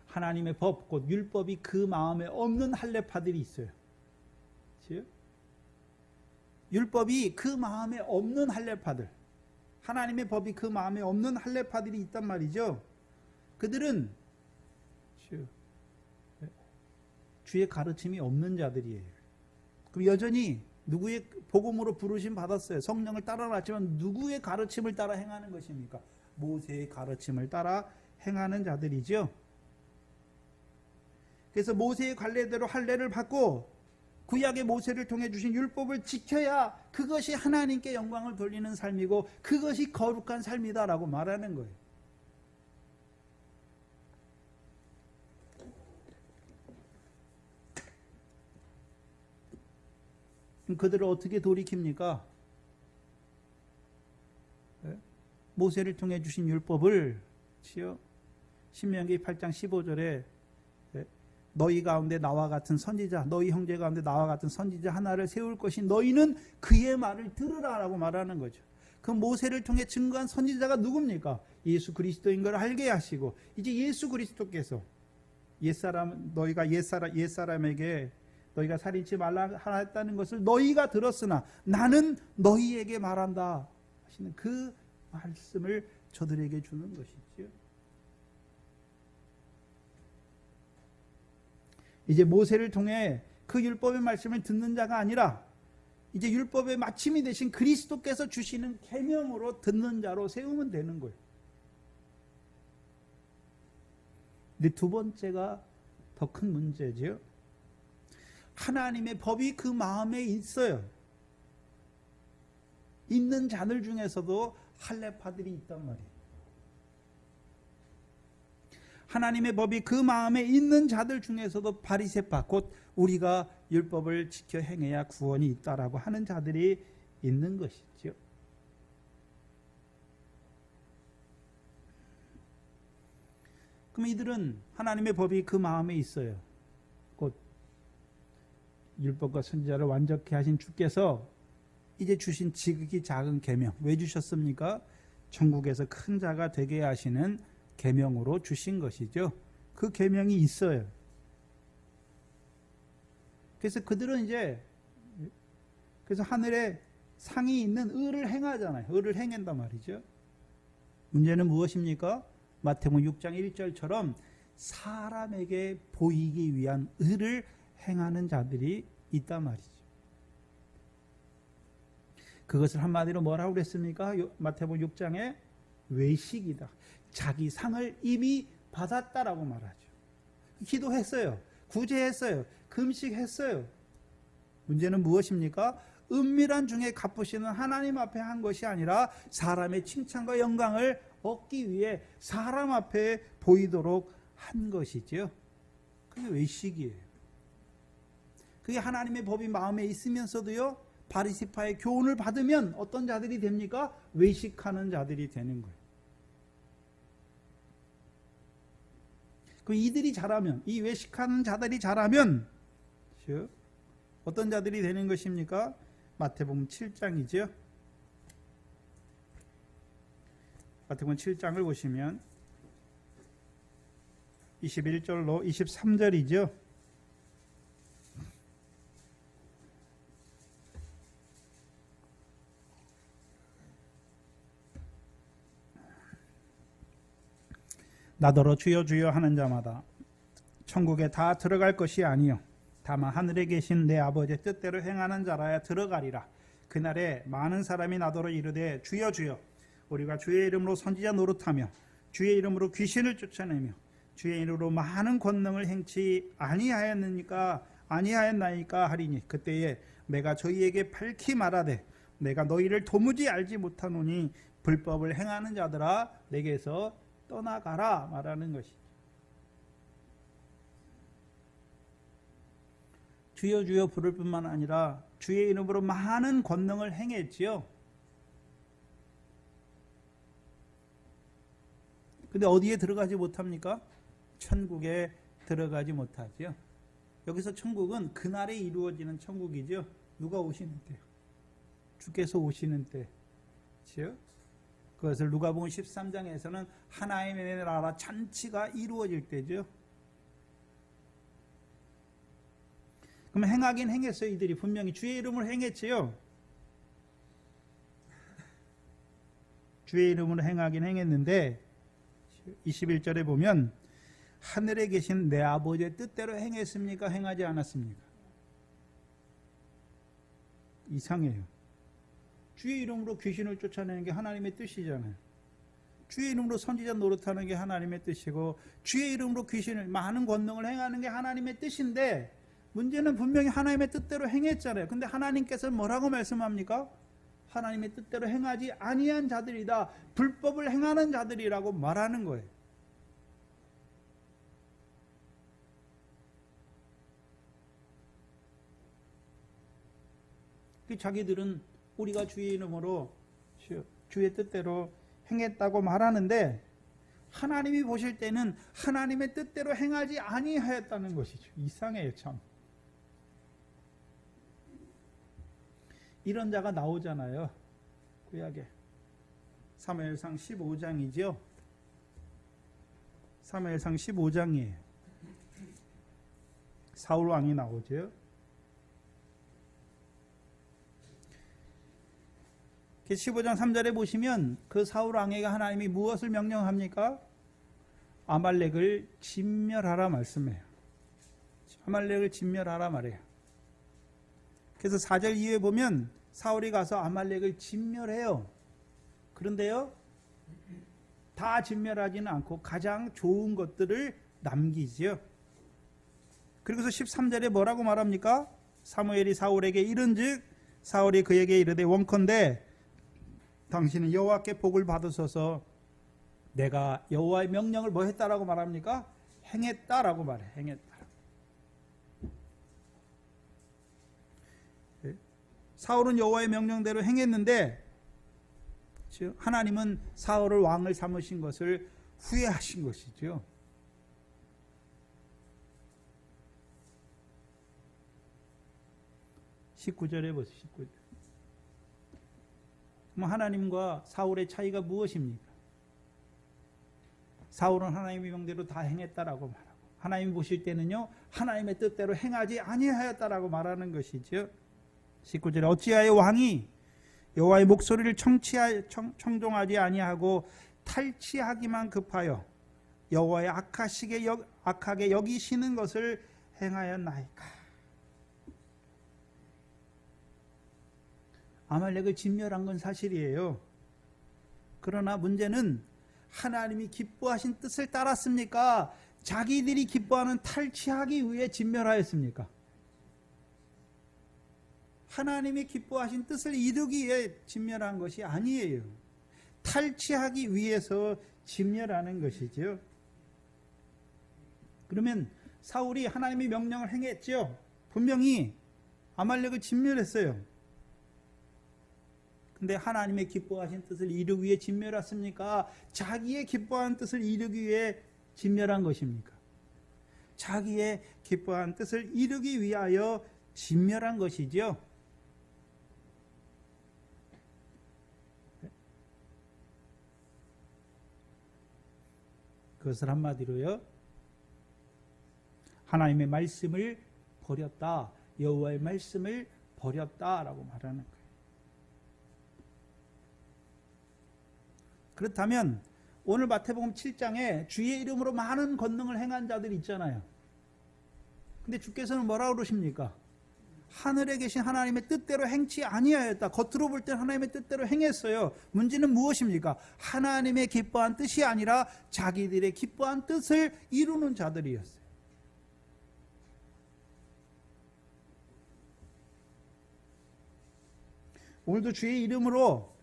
하나님의 법, 곧 율법이 그 마음에 없는 할례파들이 있어요. 그렇죠? 율법이 그 마음에 없는 할례파들, 하나님의 법이 그 마음에 없는 할례파들이 있단 말이죠. 그들은 주의 가르침이 없는 자들이에요. 그럼 여전히 누구의 복음으로 부르심 받았어요. 성령을 따라갔지만 누구의 가르침을 따라 행하는 것입니까? 모세의 가르침을 따라 행하는 자들이죠. 그래서 모세의 관례대로 할례를 받고 구약의 모세를 통해 주신 율법을 지켜야 그것이 하나님께 영광을 돌리는 삶이고 그것이 거룩한 삶이다라고 말하는 거예요. 그들을 어떻게 돌이킵니까? 모세를 통해 주신 율법을 신명기 8장 15절에 너희 가운데 나와 같은 선지자, 너희 형제 가운데 나와 같은 선지자 하나를 세울 것이 너희는 그의 말을 들으라라고 말하는 거죠. 그 모세를 통해 증거한 선지자가 누굽니까? 예수 그리스도인 걸 알게 하시고 이제 예수 그리스도께서 너희가 옛사람에게 너희가 살인치 말라 하였다는 것을 너희가 들었으나 나는 너희에게 말한다 하시는 그 말씀을 저들에게 주는 것이죠. 이제 모세를 통해 그 율법의 말씀을 듣는 자가 아니라 이제 율법의 마침이 되신 그리스도께서 주시는 계명으로 듣는 자로 세우면 되는 거예요. 근데 두 번째가 더 큰 문제죠. 하나님의 법이 그 마음에 있어요. 있는 자들 중에서도 할례파들이 있단 말이에요. 하나님의 법이 그 마음에 있는 자들 중에서도 바리새파, 곧 우리가 율법을 지켜 행해야 구원이 있다라고 하는 자들이 있는 것이죠. 그럼 이들은 하나님의 법이 그 마음에 있어요. 곧 율법과 선지자를 완전케 하신 주께서 이제 주신 지극히 작은 계명, 왜 주셨습니까? 천국에서 큰 자가 되게 하시는 계명으로 주신 것이죠. 그 계명이 있어요. 그래서 그들은 이제 그래서 하늘에 상이 있는 의를 행하잖아요. 의를 행한단 말이죠. 문제는 무엇입니까? 마태복음 6장 1절처럼 사람에게 보이기 위한 의를 행하는 자들이 있단 말이죠. 그것을 한마디로 뭐라고 그랬습니까? 마태복음 6장에 외식이다. 자기 상을 이미 받았다라고 말하죠. 기도했어요. 구제했어요. 금식했어요. 문제는 무엇입니까? 은밀한 중에 갚으시는 하나님 앞에 한 것이 아니라 사람의 칭찬과 영광을 얻기 위해 사람 앞에 보이도록 한 것이죠. 그게 외식이에요. 그게 하나님의 법이 마음에 있으면서도요, 바리새파의 교훈을 받으면 어떤 자들이 됩니까? 외식하는 자들이 되는 거예요. 그 이들이 잘하면, 이 외식하는 자들이 잘하면 어떤 자들이 되는 것입니까? 마태복음 7장이죠. 마태복음 7장을 보시면 21절로 23절이죠. 나더러 주여 주여 하는 자마다 천국에 다 들어갈 것이 아니요 다만 하늘에 계신 내 아버지의 뜻대로 행하는 자라야 들어가리라. 그날에 많은 사람이 나더러 이르되 주여 주여 우리가 주의 이름으로 선지자 노릇하며 주의 이름으로 귀신을 쫓아내며 주의 이름으로 많은 권능을 행치 아니하였나이까 하리니 그때에 내가 저희에게 밝히 말하되 내가 너희를 도무지 알지 못하노니 불법을 행하는 자들아 내게서 떠나가라 말하는 것이죠. 주여 주여 부를 뿐만 아니라 주의 이름으로 많은 권능을 행했지요. 근데 어디에 들어가지 못합니까? 천국에 들어가지 못하지요. 여기서 천국은 그날에 이루어지는 천국이죠. 누가 오시는 때요? 주께서 오시는 때. 그렇죠? 그것을 누가복음 13장에서는 하나님의 나라 잔치가 이루어질 때죠. 그럼 행하긴 행했어요. 이들이 분명히 주의 이름으로 행했지요. 주의 이름으로 행하긴 행했는데 21절에 보면 하늘에 계신 내 아버지의 뜻대로 행했습니까? 행하지 않았습니까? 이상해요. 주의 이름으로 귀신을 쫓아내는 게 하나님의 뜻이잖아요. 주의 이름으로 선지자 노릇하는 게 하나님의 뜻이고 주의 이름으로 귀신을 많은 권능을 행하는 게 하나님의 뜻인데 문제는 분명히 하나님의 뜻대로 행했잖아요. 근데 하나님께서 뭐라고 말씀합니까? 하나님의 뜻대로 행하지 아니한 자들이다. 불법을 행하는 자들이라고 말하는 거예요. 자기들은 우리가 주의 이름으로 주의 뜻대로 행했다고 말하는데 하나님이 보실 때는 하나님의 뜻대로 행하지 아니하였다는 것이죠. 이상해요, 참. 이런 자가 나오잖아요. 구약에 사무엘상 15장이죠. 사무엘상 15장이에요. 사울 왕이 나오죠. 15장 3절에 보시면 그 사울 왕에게 하나님이 무엇을 명령합니까? 아말렉을 진멸하라 말씀해요. 아말렉을 진멸하라 말해요. 그래서 4절 이후에 보면 사울이 가서 아말렉을 진멸해요. 그런데요, 다 진멸하지는 않고 가장 좋은 것들을 남기지요. 그리고서 13절에 뭐라고 말합니까? 사무엘이 사울에게 이른즉 사울이 그에게 이르되 원컨대 당신은 여호와께 복을 받으소서. 내가 여호와의 명령을 뭐 했다라고 말합니까? 행했다라고 말해. 행했다. 사울은 여호와의 명령대로 행했는데 하나님은 사울을 왕을 삼으신 것을 후회하신 것이죠. (19절에) 보세요. 19절. 하나님과 사울의 차이가 무엇입니까? 사울은 하나님의 명대로 다 행했다라고 말하고 하나님이 보실 때는요 하나님의 뜻대로 행하지 아니하였다라고 말하는 것이죠. 19절에 어찌하여 왕이 여호와의 목소리를 청종하지 아니하고 탈취하기만 급하여 여호와의 악하게 여기시는 것을 행하였나이까. 아말렉을 진멸한 건 사실이에요. 그러나 문제는 하나님이 기뻐하신 뜻을 따랐습니까? 자기들이 기뻐하는 탈취하기 위해 진멸하였습니까? 하나님이 기뻐하신 뜻을 이루기 위해 진멸한 것이 아니에요. 탈취하기 위해서 진멸하는 것이죠. 그러면 사울이 하나님의 명령을 행했죠. 분명히 아말렉을 진멸했어요. 근데 하나님의 기뻐하신 뜻을 이루기 위해 진멸했습니까? 자기의 기뻐한 뜻을 이루기 위해 진멸한 것입니까? 자기의 기뻐한 뜻을 이루기 위하여 진멸한 것이죠. 그것을 한마디로요, 하나님의 말씀을 버렸다, 여호와의 말씀을 버렸다라고 말하는 거예요. 그렇다면 오늘 마태복음 7장에 주의 이름으로 많은 권능을 행한 자들이 있잖아요. 근데 주께서는 뭐라고 그러십니까? 하늘에 계신 하나님의 뜻대로 행치 아니하였다. 겉으로 볼 땐 하나님의 뜻대로 행했어요. 문제는 무엇입니까? 하나님의 기뻐한 뜻이 아니라 자기들의 기뻐한 뜻을 이루는 자들이었어요. 오늘도 주의 이름으로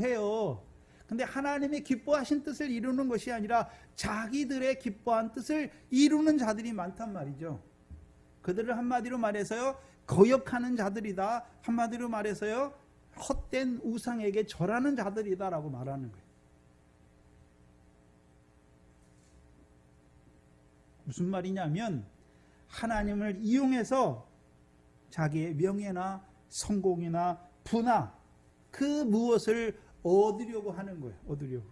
해요. 근데 하나님의 기뻐하신 뜻을 이루는 것이 아니라 자기들의 기뻐한 뜻을 이루는 자들이 많단 말이죠. 그들을 한마디로 말해서요, 거역하는 자들이다. 한마디로 말해서요, 헛된 우상에게 절하는 자들이다라고 말하는 거예요. 무슨 말이냐면 하나님을 이용해서 자기의 명예나 성공이나 부나 그 무엇을 얻으려고 하는 거예요. 얻으려고.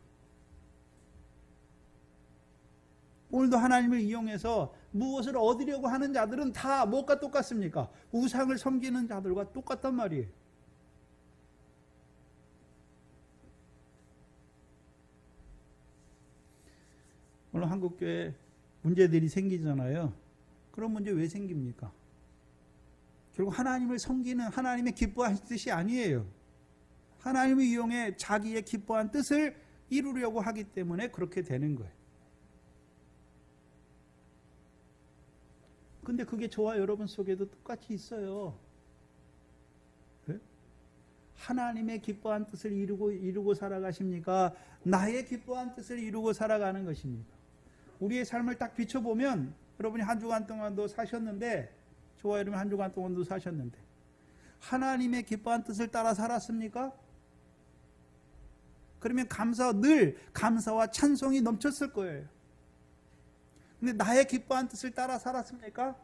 오늘도 하나님을 이용해서 무엇을 얻으려고 하는 자들은 다 무엇과 똑같습니까? 우상을 섬기는 자들과 똑같단 말이에요. 오늘 한국교회 문제들이 생기잖아요. 그런 문제 왜 생깁니까? 결국 하나님을 섬기는 하나님의 기뻐하신 뜻이 아니에요. 하나님을 이용해 자기의 기뻐한 뜻을 이루려고 하기 때문에 그렇게 되는 거예요. 근데 그게 저와 여러분 속에도 똑같이 있어요. 네? 하나님의 기뻐한 뜻을 이루고 살아가십니까? 나의 기뻐한 뜻을 이루고 살아가는 것입니까? 우리의 삶을 딱 비춰보면 여러분이 한 주간 동안도 사셨는데, 저와 여러분 한 주간 동안도 사셨는데 하나님의 기뻐한 뜻을 따라 살았습니까? 그러면 늘 감사와 찬송이 넘쳤을 거예요. 근데 나의 기뻐한 뜻을 따라 살았습니까?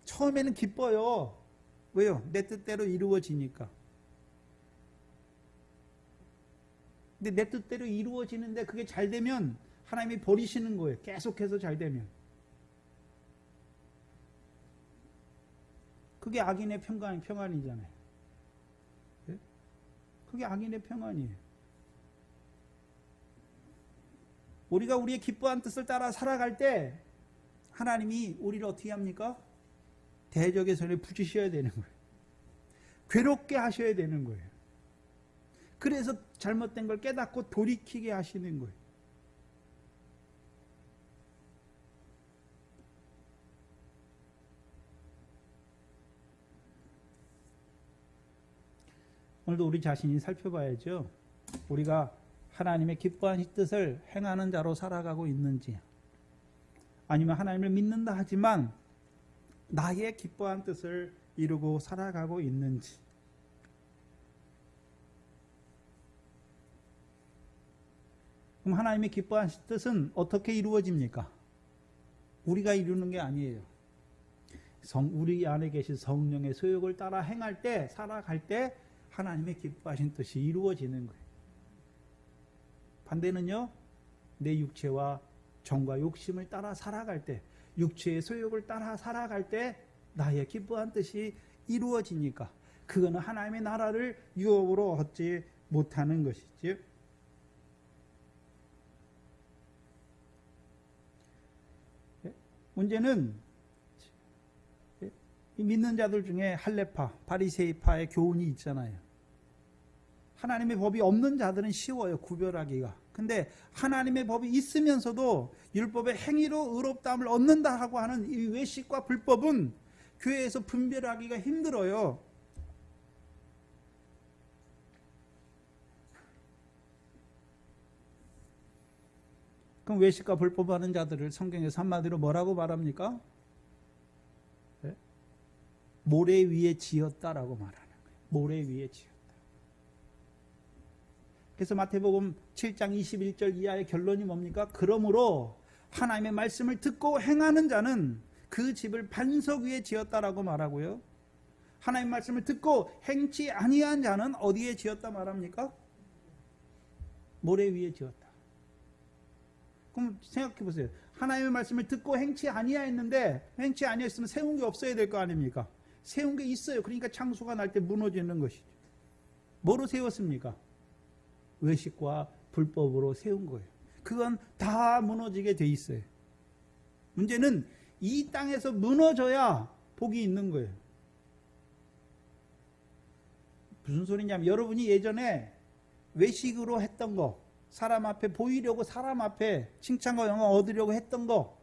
처음에는 기뻐요. 왜요? 내 뜻대로 이루어지니까. 근데 내 뜻대로 이루어지는데 그게 잘 되면 하나님이 버리시는 거예요. 계속해서 잘 되면. 그게 악인의 평안이잖아요. 네? 그게 악인의 평안이에요. 우리가 우리의 기뻐한 뜻을 따라 살아갈 때 하나님이 우리를 어떻게 합니까? 대적의 손에 붙이셔야 되는 거예요. 괴롭게 하셔야 되는 거예요. 그래서 잘못된 걸 깨닫고 돌이키게 하시는 거예요. 오늘도 우리 자신이 살펴봐야죠. 우리가 하나님의 기뻐하신 뜻을 행하는 자로 살아가고 있는지, 아니면 하나님을 믿는다 하지만 나의 기뻐한 뜻을 이루고 살아가고 있는지. 그럼 하나님의 기뻐하신 뜻은 어떻게 이루어집니까? 우리가 이루는 게 아니에요. 우리 안에 계신 성령의 소욕을 따라 행할 때, 살아갈 때 하나님의 기뻐하신 뜻이 이루어지는 거예요. 반대는요, 내 육체와 정과 욕심을 따라 살아갈 때, 육체의 소욕을 따라 살아갈 때 나의 기뻐한 뜻이 이루어지니까 그거는 하나님의 나라를 유업으로 얻지 못하는 것이지요. 문제는 믿는 자들 중에 할례파, 바리새이파의 교훈이 있잖아요. 하나님의 법이 없는 자들은 쉬워요, 구별하기가. 근데 하나님의 법이 있으면서도 율법의 행위로 의롭다함을 얻는다라고 하는 이 외식과 불법은 교회에서 분별하기가 힘들어요. 그럼 외식과 불법하는 자들을 성경에서 한마디로 뭐라고 말합니까? 네? 모래 위에 지었다라고 말하는 거예요. 모래 위에 지었다. 그래서 마태복음 7장 21절 이하의 결론이 뭡니까? 그러므로 하나님의 말씀을 듣고 행하는 자는 그 집을 반석 위에 지었다라고 말하고요. 하나님의 말씀을 듣고 행치 아니한 자는 어디에 지었다 말합니까? 모래 위에 지었다. 그럼 생각해 보세요. 하나님의 말씀을 듣고 행치 아니하였는데, 행치 아니했으면 세운 게 없어야 될 거 아닙니까? 세운 게 있어요. 그러니까 창수가 날 때 무너지는 것이죠. 뭐로 세웠습니까? 외식과 불법으로 세운 거예요. 그건 다 무너지게 돼 있어요. 문제는 이 땅에서 무너져야 복이 있는 거예요. 무슨 소리냐면, 여러분이 예전에 외식으로 했던 거, 사람 앞에 보이려고, 사람 앞에 칭찬과 영광 얻으려고 했던 거,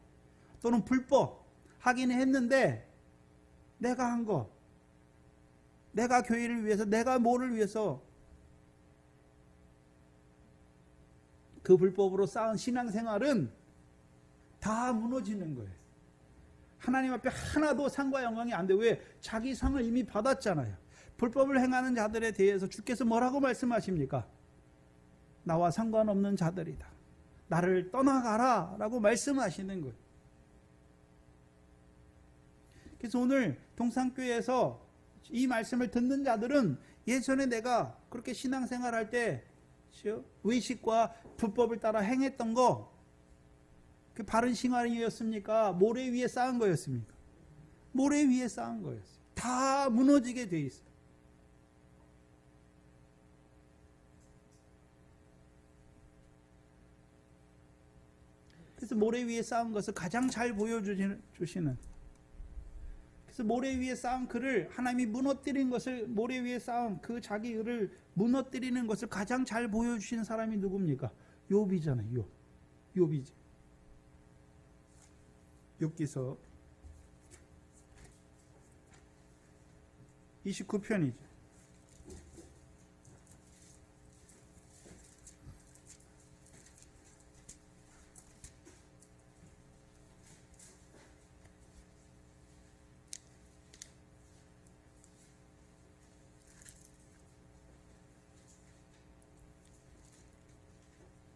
또는 불법 하기는 했는데 내가 한 거, 내가 교회를 위해서, 내가 뭐를 위해서 그 불법으로 쌓은 신앙생활은 다 무너지는 거예요. 하나님 앞에 하나도 상과 영광이 안 돼. 왜? 자기 상을 이미 받았잖아요. 불법을 행하는 자들에 대해서 주께서 뭐라고 말씀하십니까? 나와 상관없는 자들이다. 나를 떠나가라 라고 말씀하시는 거예요. 그래서 오늘 동산교회에서 이 말씀을 듣는 자들은 예전에 내가 그렇게 신앙생활할 때 의식과 불법을 따라 행했던 거, 그 바른 신앙이었습니까? 모래 위에 쌓은 거였습니까? 모래 위에 쌓은 거였어요. 다 무너지게 돼 있어요. 그래서 모래 위에 쌓은 것을 가장 잘 보여주시는, 그래서 모래 위에 쌓은 그를 하나님이 무너뜨린 것을, 모래 위에 쌓은 그 자기 을을 무너뜨리는 것을 가장 잘 보여주시는 사람이 누굽니까? 욥이잖아요. 욥이지. 욥기서 29편이죠.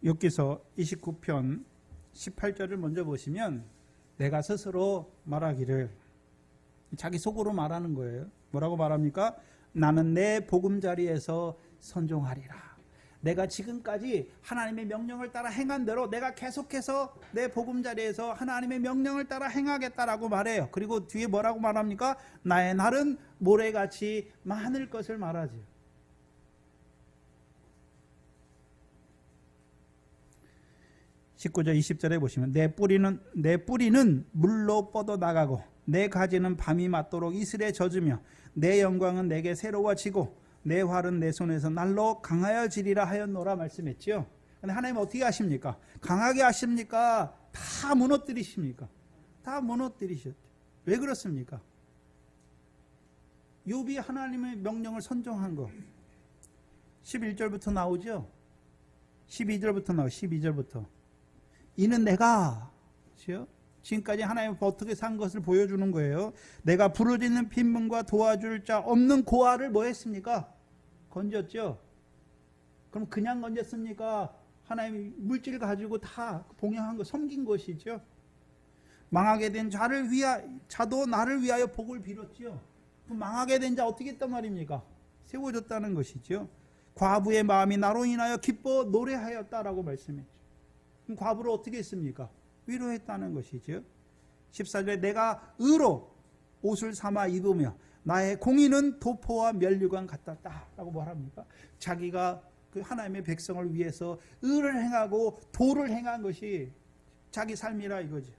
욥기서 29편 18절을 먼저 보시면 내가 스스로 말하기를, 자기 속으로 말하는 거예요. 뭐라고 말합니까? 나는 내 보금자리에서 선종하리라. 내가 지금까지 하나님의 명령을 따라 행한 대로 내가 계속해서 내 보금자리에서 하나님의 명령을 따라 행하겠다라고 말해요. 그리고 뒤에 뭐라고 말합니까? 나의 날은 모래같이 많을 것을 말하지요. 19절 20절에 보시면 내 뿌리는 물로 뻗어나가고 내 가지는 밤이 맞도록 이슬에 젖으며 내 영광은 내게 새로워지고 내 활은 내 손에서 날로 강하여지리라 하였노라 말씀했죠. 근데 하나님은 어떻게 하십니까? 강하게 하십니까? 다 무너뜨리십니까? 다 무너뜨리셨죠. 왜 그렇습니까? 욥이 하나님의 명령을 선종한 거 11절부터 나오죠. 12절부터 나오죠. 12절부터 이는 내가, 지금까지 하나님 어떻게 산 것을 보여주는 거예요. 내가 부르짖는 빈문과 도와줄 자 없는 고아를 뭐 했습니까? 건졌죠. 그럼 그냥 건졌습니까? 하나님이 물질 가지고 다 봉양한 거, 섬긴 것이죠. 망하게 된 자도 나를 위하여 복을 빌었죠. 그럼 망하게 된 자 어떻게 했단 말입니까? 세워졌다는 것이죠. 과부의 마음이 나로 인하여 기뻐 노래하였다라고 말씀했죠. 그럼 과부를 어떻게 했습니까? 위로했다는 것이죠. 14절에 내가 의로 옷을 삼아 입으며 나의 공의는 도포와 면류관 같았다라고 말합니까? 자기가 그 하나님의 백성을 위해서 의를 행하고 도를 행한 것이 자기 삶이라 이거죠.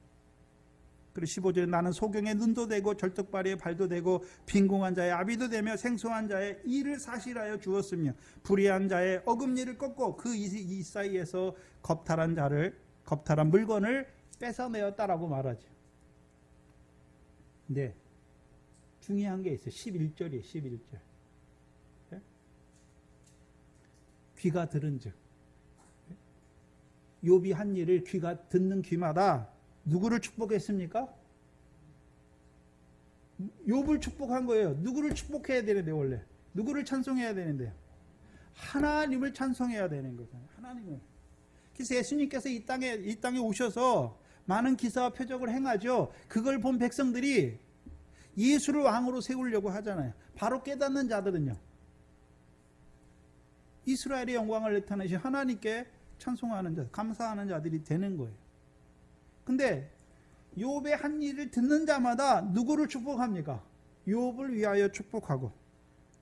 그리고 15절에 나는 소경의 눈도 되고 절뚝발이의 발도 되고 빈궁한 자의 아비도 되며 생소한 자의 일을 사실하여 주었으며 불의한 자의 어금니를 꺾고 그 이 사이에서 겁탈한 물건을 뺏어내었다라고 말하죠. 근데 중요한 게 있어요. 11절이에요. 11절. 귀가 들은즉, 욥이 한 일을 귀가 듣는 귀마다 누구를 축복했습니까? 욥을 축복한 거예요. 누구를 축복해야 되는데, 원래 누구를 찬송해야 되는데요? 하나님을 찬송해야 되는 거잖아요. 하나님을. 그래서 예수님께서 이 땅에 오셔서 많은 기사와 표적을 행하죠. 그걸 본 백성들이 예수를 왕으로 세우려고 하잖아요. 바로 깨닫는 자들은요, 이스라엘의 영광을 나타내신 하나님께 찬송하는 자, 감사하는 자들이 되는 거예요. 근데 욥의 한 일을 듣는 자마다 누구를 축복합니까? 욥을 위하여 축복하고,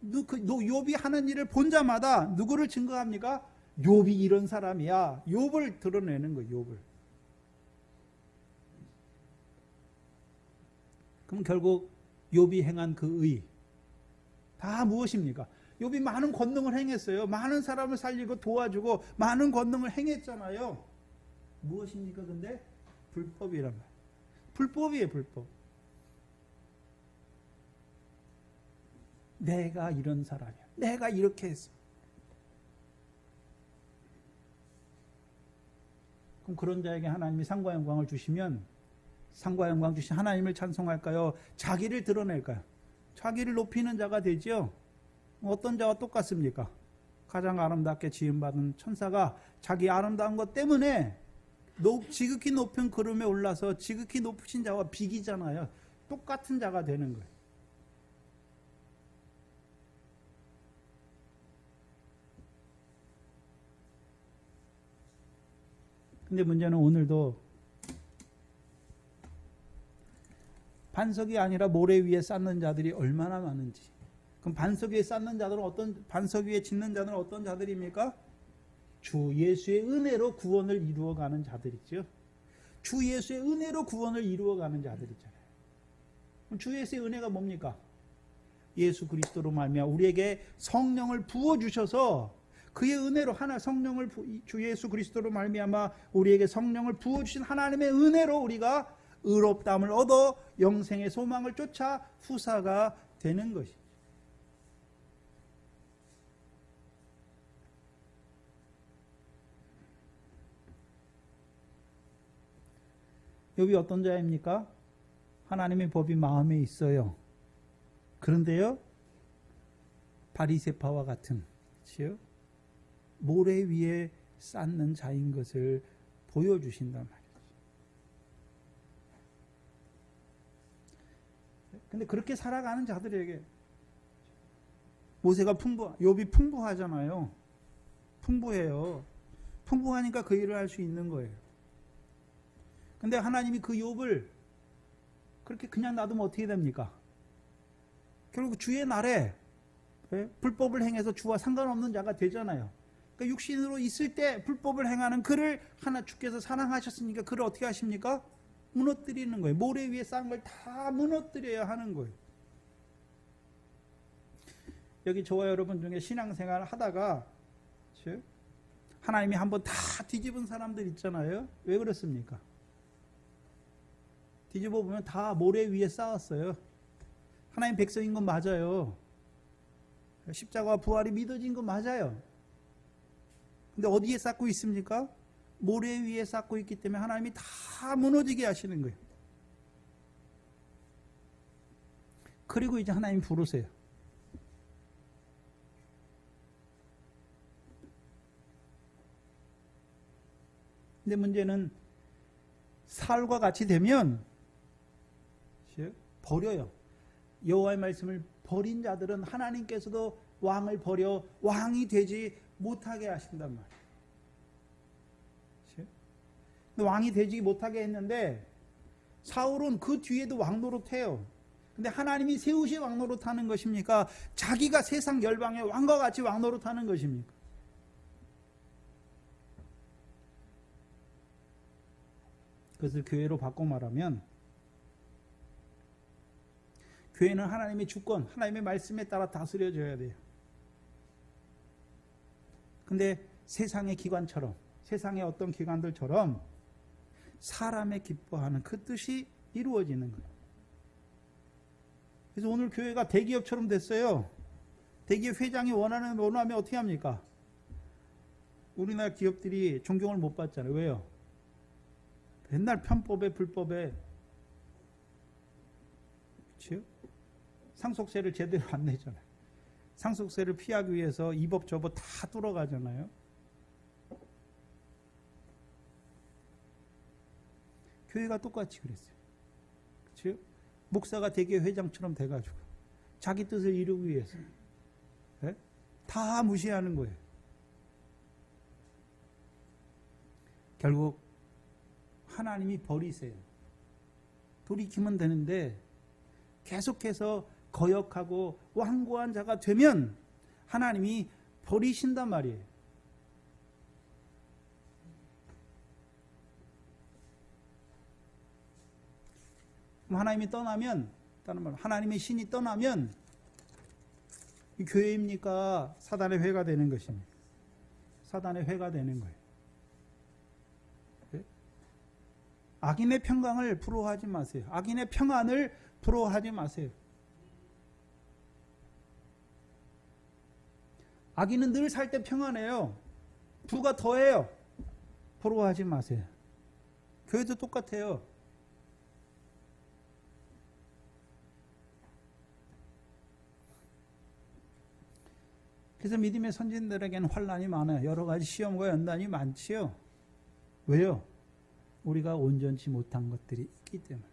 욥이 하는 일을 본 자마다 누구를 증거합니까? 욥이 이런 사람이야. 욥을 드러내는 거예요. 욥을. 그럼 결국 욥이 행한 그 의 다 무엇입니까? 욥이 많은 권능을 행했어요. 많은 사람을 살리고 도와주고 많은 권능을 행했잖아요. 무엇입니까? 근데 불법이란 말. 불법이에요. 불법. 내가 이런 사람이야. 내가 이렇게 했어. 그럼 그런 자에게 하나님이 상과 영광을 주시면 상과 영광 주신 하나님을 찬송할까요? 자기를 드러낼까요? 자기를 높이는 자가 되죠. 어떤 자와 똑같습니까? 가장 아름답게 지음받은 천사가 자기 아름다운 것 때문에 지극히 높은 구름에 올라서 지극히 높으신 자와 비기잖아요. 똑같은 자가 되는 거예요. 근데 문제는 오늘도 반석 이 아니라 모래 위에 쌓는 자들이 얼마나 많은지. 그럼 반석 위에 쌓는 자들은 반석 위에 짓는 자들은 어떤 자들입니까? 주 예수의 은혜로 구원을 이루어가는 자들이죠. 주 예수의 은혜로 구원을 이루어가는 자들이잖아요. 그럼 주 예수의 은혜가 뭡니까? 예수 그리스도로 말미암아 우리에게 성령을 부어 주셔서 그의 은혜로 주 예수 그리스도로 말미암아 우리에게 성령을 부어 주신 하나님의 은혜로 우리가 의롭다함을 얻어 영생의 소망을 쫓아 후사가 되는 것이죠. 욥이 어떤 자입니까? 하나님의 법이 마음에 있어요. 그런데요, 바리새파와 같은 모래 위에 쌓는 자인 것을 보여주신단 말이에요. 근데 그렇게 살아가는 자들에게 모세가 욥이 풍부하잖아요. 풍부해요. 풍부하니까 그 일을 할 수 있는 거예요. 근데 하나님이 그 욥을 그렇게 그냥 놔두면 어떻게 됩니까? 결국 주의 날에 불법을 행해서 주와 상관없는 자가 되잖아요. 그러니까 육신으로 있을 때 불법을 행하는 그를 주께서 사랑하셨으니까 그를 어떻게 하십니까? 무너뜨리는 거예요. 모래 위에 쌓은 걸 다 무너뜨려야 하는 거예요. 여기 저와 여러분 중에 신앙생활을 하다가 하나님이 한번 다 뒤집은 사람들 있잖아요. 왜 그렇습니까? 뒤집어 보면 다 모래 위에 쌓았어요. 하나님 백성인 건 맞아요. 십자가와 부활이 믿어진 건 맞아요. 근데 어디에 쌓고 있습니까? 모래 위에 쌓고 있기 때문에 하나님이 다 무너지게 하시는 거예요. 그리고 이제 하나님 부르세요. 근데 문제는 살과 같이 되면 버려요. 여호와의 말씀을 버린 자들은 하나님께서도 왕을 버려 왕이 되지 못하게 하신단 말이에요. 왕이 되지 못하게 했는데 사울은 그 뒤에도 왕 노릇해요. 근데 하나님이 세우신 왕 노릇하는 것입니까? 자기가 세상 열방의 왕과 같이 왕 노릇하는 것입니까? 그것을 교회로 바꿔 말하면 교회는 하나님의 주권, 하나님의 말씀에 따라 다스려져야 돼요. 근데 세상의 기관처럼, 세상의 어떤 기관들처럼 사람의 기뻐하는 그 뜻이 이루어지는 거예요. 그래서 오늘 교회가 대기업처럼 됐어요. 대기업 회장이 원하면 어떻게 합니까? 우리나라 기업들이 존경을 못 받잖아요. 왜요? 맨날 편법에 불법에 그렇죠? 상속세를 제대로 안 내잖아요. 상속세를 피하기 위해서 이 법 저 법 다 뚫어가잖아요. 교회가 똑같이 그랬어요. 그렇죠? 목사가 대개 회장처럼 돼가지고 자기 뜻을 이루기 위해서 네? 다 무시하는 거예요. 결국 하나님이 버리세요. 돌이키면 되는데 계속해서 거역하고 완고한 자가 되면 하나님이 버리신단 말이에요. 하나님이 떠나면, 다른 말, 하나님의 신이 떠나면 이 교회입니까? 사단의 회가 되는 것입니다. 사단의 회가 되는 거예요. 네? 악인의 평강을 부러워하지 마세요. 악인의 평안을 부러워하지 마세요. 악인은 늘 살 때 평안해요. 부가 더해요. 부러워하지 마세요. 교회도 똑같아요. 그래서 믿음의 선진들에게는 환난이 많아요. 여러 가지 시험과 연단이 많지요. 왜요? 우리가 온전치 못한 것들이 있기 때문에.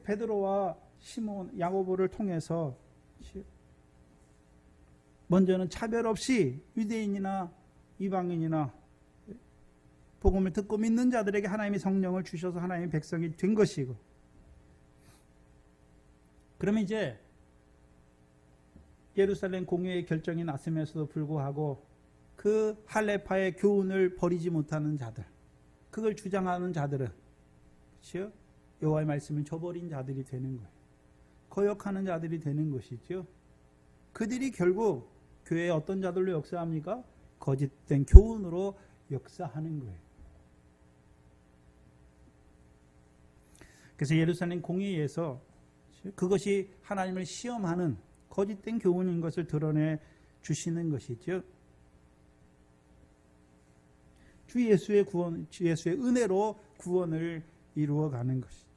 베드로와 시몬 야고보를 통해서 먼저는 차별 없이 유대인이나 이방인이나 복음을 듣고 믿는 자들에게 하나님이 성령을 주셔서 하나님의 백성이 된 것이고, 그러면 이제 예루살렘 공회의 결정이 났음에도 불구하고 그 할례파의 교훈을 버리지 못하는 자들, 그걸 주장하는 자들은, 그렇죠? 여호와의 말씀을 저버린 자들이 되는 거예요. 거역하는 자들이 되는 것이죠. 그들이 결국 교회에 어떤 자들로 역사합니까? 거짓된 교훈으로 역사하는 거예요. 그래서 예루살렘 공회에서 그것이 하나님을 시험하는 거짓된 교훈인 것을 드러내 주시는 것이죠. 주 예수의 구원, 주 예수의 은혜로 구원을 이루어가는 것이죠.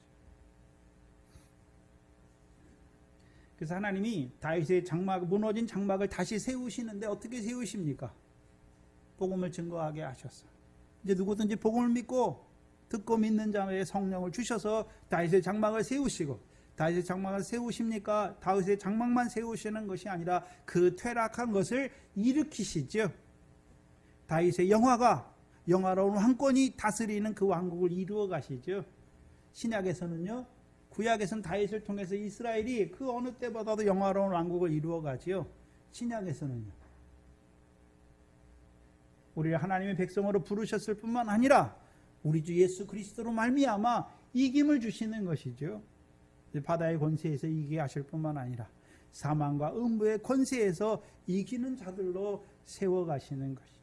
그래서 하나님이 다윗의 장막, 무너진 장막을 다시 세우시는데 어떻게 세우십니까? 복음을 증거하게 하셔서 이제 누구든지 복음을 믿고 듣고 믿는 자의 성령을 주셔서 다윗의 장막을 세우시고, 다윗의 장막을 세우십니까? 다윗의 장막만 세우시는 것이 아니라 그 퇴락한 것을 일으키시죠. 다윗의 영화로운 왕권이 다스리는 그 왕국을 이루어 가시죠. 신약에서는요, 구약에서는 다윗을 통해서 이스라엘이 그 어느 때보다도 영화로운 왕국을 이루어 가지요. 신약에서는요, 우리를 하나님의 백성으로 부르셨을 뿐만 아니라 우리 주 예수 그리스도로 말미암아 이김을 주시는 것이죠. 바다의 권세에서 이기게 하실 뿐만 아니라 사망과 음부의 권세에서 이기는 자들로 세워가시는 것이죠.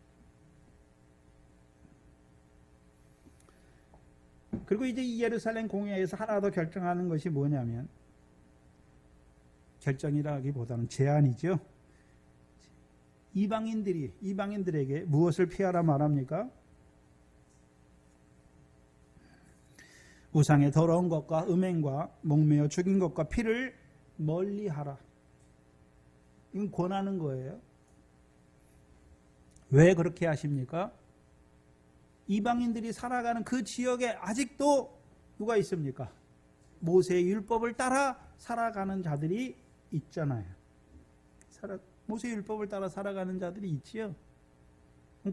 그리고 이제 이 예루살렘 공회에서 하나 더 결정하는 것이 뭐냐면, 결정이라기보다는 제안이죠. 이방인들에게 무엇을 피하라 말합니까? 우상의 더러운 것과 음행과 목매어 죽인 것과 피를 멀리하라. 이건 권하는 거예요. 왜 그렇게 하십니까? 이방인들이 살아가는 그 지역에 아직도 누가 있습니까? 모세의 율법을 따라 살아가는 자들이 있잖아요. 모세의 율법을 따라 살아가는 자들이 있지요.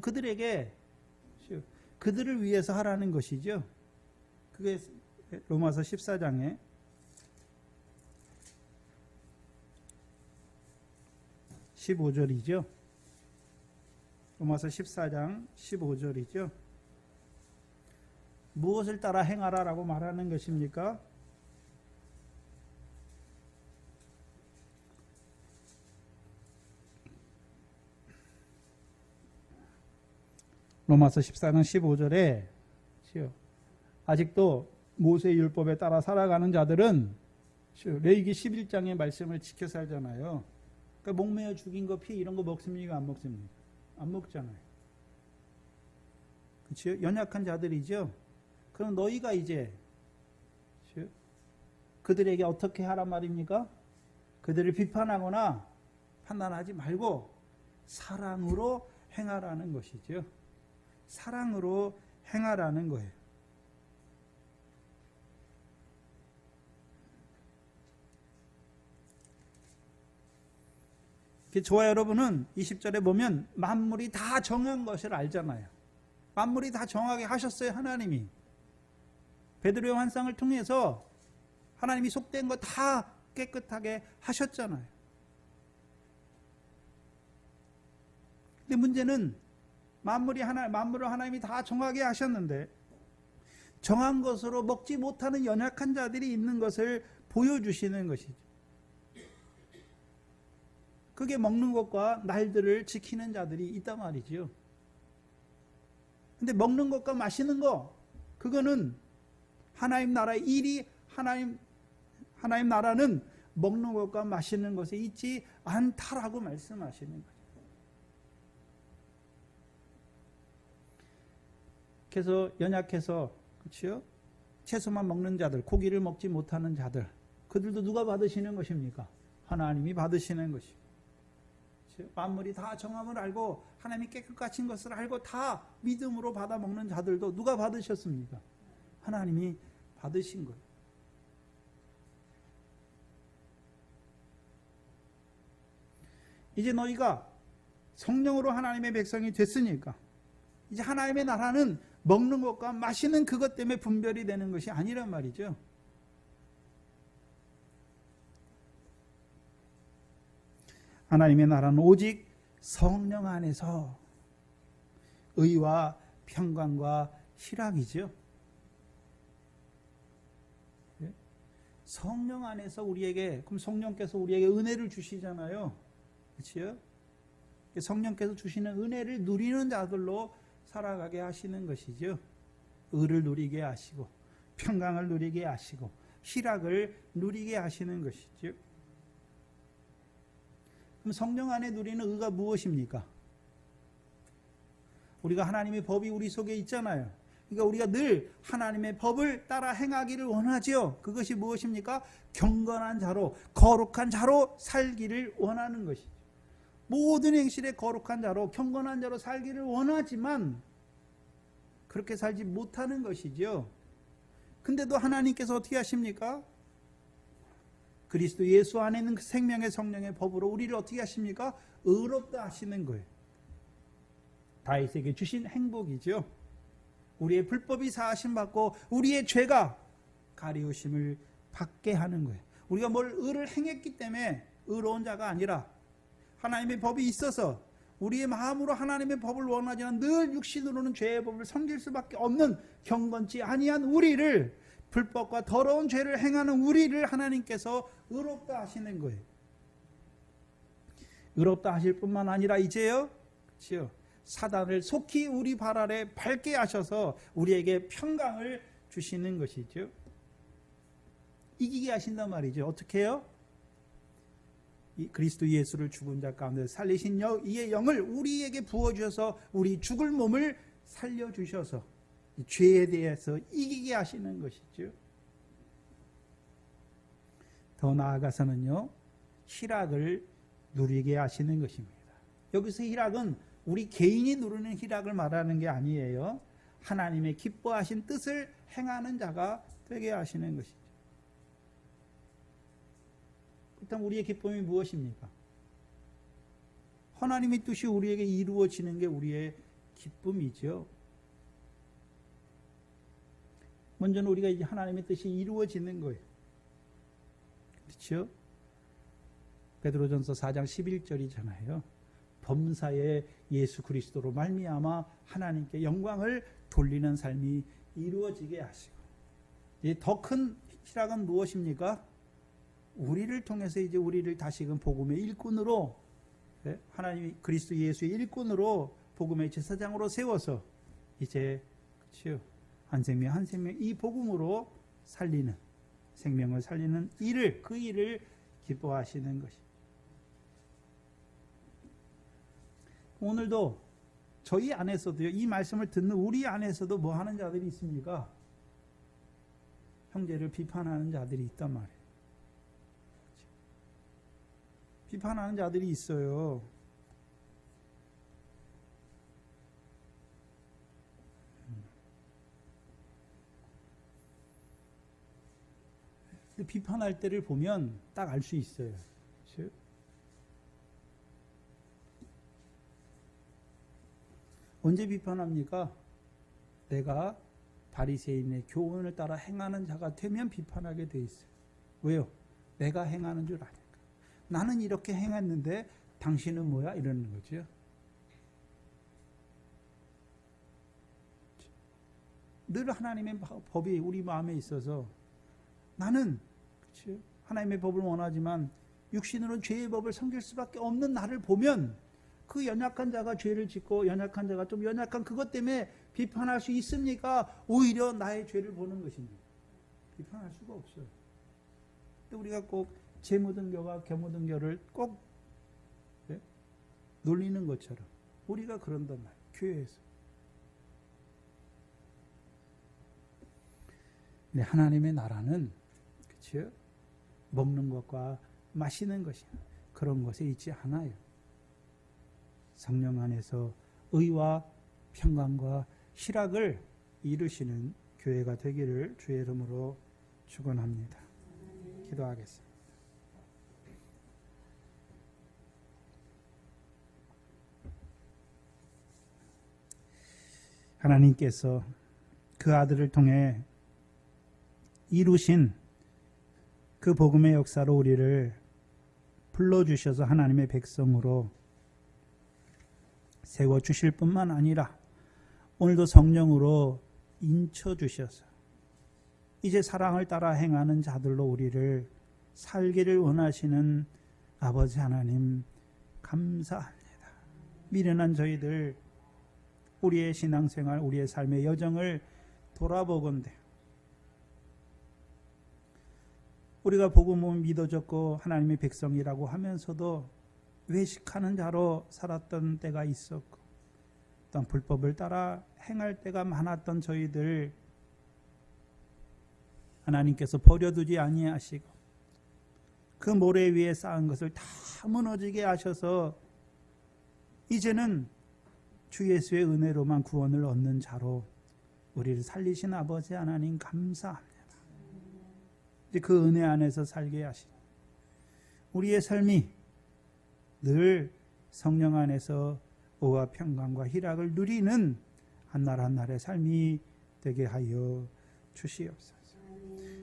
그들에게, 그들을 위해서 하라는 것이죠. 그게 로마서 14장에 15절이죠. 로마서 14장 15절이죠. 무엇을 따라 행하라라고 말하는 것입니까? 로마서 14장 15절에 아직도 모세의 율법에 따라 살아가는 자들은 레위기 11장의 말씀을 지켜 살잖아요. 그러니까 목매어 죽인 거, 피 이런 거 먹습니까? 안 먹습니까? 안 먹잖아요. 그렇죠? 연약한 자들이죠. 그럼 너희가 이제 그들에게 어떻게 하란 말입니까? 그들을 비판하거나 판단하지 말고 사랑으로 행하라는 것이죠. 사랑으로 행하라는 거예요. 저와 여러분은 20절에 보면 만물이 다 정한 것을 알잖아요. 만물이 다 정하게 하셨어요, 하나님이. 베드로의 환상을 통해서 하나님이 속된 거 다 깨끗하게 하셨잖아요. 근데 문제는 만물을 하나님이 다 정하게 하셨는데 정한 것으로 먹지 못하는 연약한 자들이 있는 것을 보여주시는 것이죠. 그게 먹는 것과 날들을 지키는 자들이 있단 말이죠. 근데 먹는 것과 마시는 거, 그거는 하나님 나라의 일이, 하나님 나라는 먹는 것과 마시는 것에 있지 않다라고 말씀하시는 거죠. 그래서 연약해서, 그렇죠? 채소만 먹는 자들, 고기를 먹지 못하는 자들, 그들도 누가 받으시는 것입니까? 하나님이 받으시는 것입니다. 만물이 다 정함을 알고 하나님이 깨끗하신 것을 알고 다 믿음으로 받아 먹는 자들도 누가 받으셨습니까? 하나님이 받으신 거예요. 이제 너희가 성령으로 하나님의 백성이 됐으니까 이제 하나님의 나라는 먹는 것과 마시는 그것 때문에 분별이 되는 것이 아니란 말이죠. 하나님의 나라는 오직 성령 안에서 의와 평강과 희락이죠. 성령 안에서 우리에게, 그럼 성령께서 우리에게 은혜를 주시잖아요. 그렇죠? 성령께서 주시는 은혜를 누리는 자들로 살아가게 하시는 것이죠. 의를 누리게 하시고 평강을 누리게 하시고 희락을 누리게 하시는 것이죠. 그럼 성령 안에 누리는 의가 무엇입니까? 우리가 하나님의 법이 우리 속에 있잖아요. 그러니까 우리가 늘 하나님의 법을 따라 행하기를 원하지요. 그것이 무엇입니까? 경건한 자로, 거룩한 자로 살기를 원하는 것이죠. 모든 행실에 거룩한 자로, 경건한 자로 살기를 원하지만 그렇게 살지 못하는 것이죠. 근데도 하나님께서 어떻게 하십니까? 그리스도 예수 안에 있는 생명의 성령의 법으로 우리를 어떻게 하십니까? 의롭다 하시는 거예요. 다윗에게 주신 행복이죠. 우리의 불법이 사하심 받고 우리의 죄가 가리우심을 받게 하는 거예요. 우리가 뭘 의를 행했기 때문에 의로운 자가 아니라 하나님의 법이 있어서 우리의 마음으로 하나님의 법을 원하지만 늘 육신으로는 죄의 법을 섬길 수밖에 없는 경건치 아니한 우리를, 불법과 더러운 죄를 행하는 우리를 하나님께서 의롭다 하시는 거예요. 의롭다 하실 뿐만 아니라 이제요, 그렇죠? 사단을 속히 우리 발 아래 밟게 하셔서 우리에게 평강을 주시는 것이죠. 이기게 하신단 말이죠. 어떻게 해요? 그리스도 예수를 죽은 자 가운데 살리신 이의 영을 우리에게 부어주셔서 우리 죽을 몸을 살려주셔서 죄에 대해서 이기게 하시는 것이죠. 더 나아가서는요, 희락을 누리게 하시는 것입니다. 여기서 희락은 우리 개인이 누리는 희락을 말하는 게 아니에요. 하나님의 기뻐하신 뜻을 행하는 자가 되게 하시는 것이죠. 일단 우리의 기쁨이 무엇입니까? 하나님의 뜻이 우리에게 이루어지는 게 우리의 기쁨이죠. 먼저는 우리가 이제 하나님의 뜻이 이루어지는 거예요. 그렇죠? 베드로전서 4장 11절이잖아요. 범사에 예수 그리스도로 말미암아 하나님께 영광을 돌리는 삶이 이루어지게 하시고, 더 큰 희락은 무엇입니까? 우리를 통해서 이제 우리를 다시금 복음의 일꾼으로, 하나님이 그리스도 예수의 일꾼으로 복음의 제사장으로 세워서 이제, 그렇죠? 한 생명 한 생명 이 복음으로 살리는, 생명을 살리는 일을, 그 일을 기뻐하시는 것이. 오늘도 저희 안에서도요, 이 말씀을 듣는 우리 안에서도 뭐 하는 자들이 있습니까? 형제를 비판하는 자들이 있단 말이에요. 비판하는 자들이 있어요. 비판할 때를 보면 딱 알 수 있어요. 그렇죠? 언제 비판합니까? 내가 바리새인의 교훈을 따라 행하는 자가 되면 비판하게 돼 있어요. 왜요? 내가 행하는 줄 아니까. 나는 이렇게 행했는데 당신은 뭐야? 이러는 거죠. 늘 하나님의 법이 우리 마음에 있어서 나는, 그렇죠? 하나님의 법을 원하지만 육신으로는 죄의 법을 섬길 수밖에 없는 나를 보면 그 연약한 자가 죄를 짓고 연약한 자가 좀 연약한 그것 때문에 비판할 수 있습니까? 오히려 나의 죄를 보는 것입니다. 비판할 수가 없어요. 우리가 꼭 재무등교와 겸무등교를 꼭 놀리는 것처럼 우리가 그런단 말이에요. 교회에서. 근데 하나님의 나라는, 그렇죠? 먹는 것과 마시는 것이 그런 것에 있지 않아요. 성령 안에서 의와 평강과 희락을 이루시는 교회가 되기를 주의 이름으로 축원합니다. 기도하겠습니다. 하나님께서 그 아들을 통해 이루신 그 복음의 역사로 우리를 불러주셔서 하나님의 백성으로 세워주실 뿐만 아니라 오늘도 성령으로 인쳐주셔서 이제 사랑을 따라 행하는 자들로 우리를 살기를 원하시는 아버지 하나님 감사합니다. 미련한 저희들 우리의 신앙생활, 우리의 삶의 여정을 돌아보건대 우리가 복음을 믿어졌고 하나님의 백성이라고 하면서도 외식하는 자로 살았던 때가 있었고 또한 불법을 따라 행할 때가 많았던 저희들 하나님께서 버려두지 아니하시고 그 모래 위에 쌓은 것을 다 무너지게 하셔서 이제는 주 예수의 은혜로만 구원을 얻는 자로 우리를 살리신 아버지 하나님 감사합니다. 이제 그 은혜 안에서 살게 하시고 우리의 삶이 늘 성령 안에서 의와 평강과 희락을 누리는 한날 한날의 삶이 되게 하여 주시옵소서.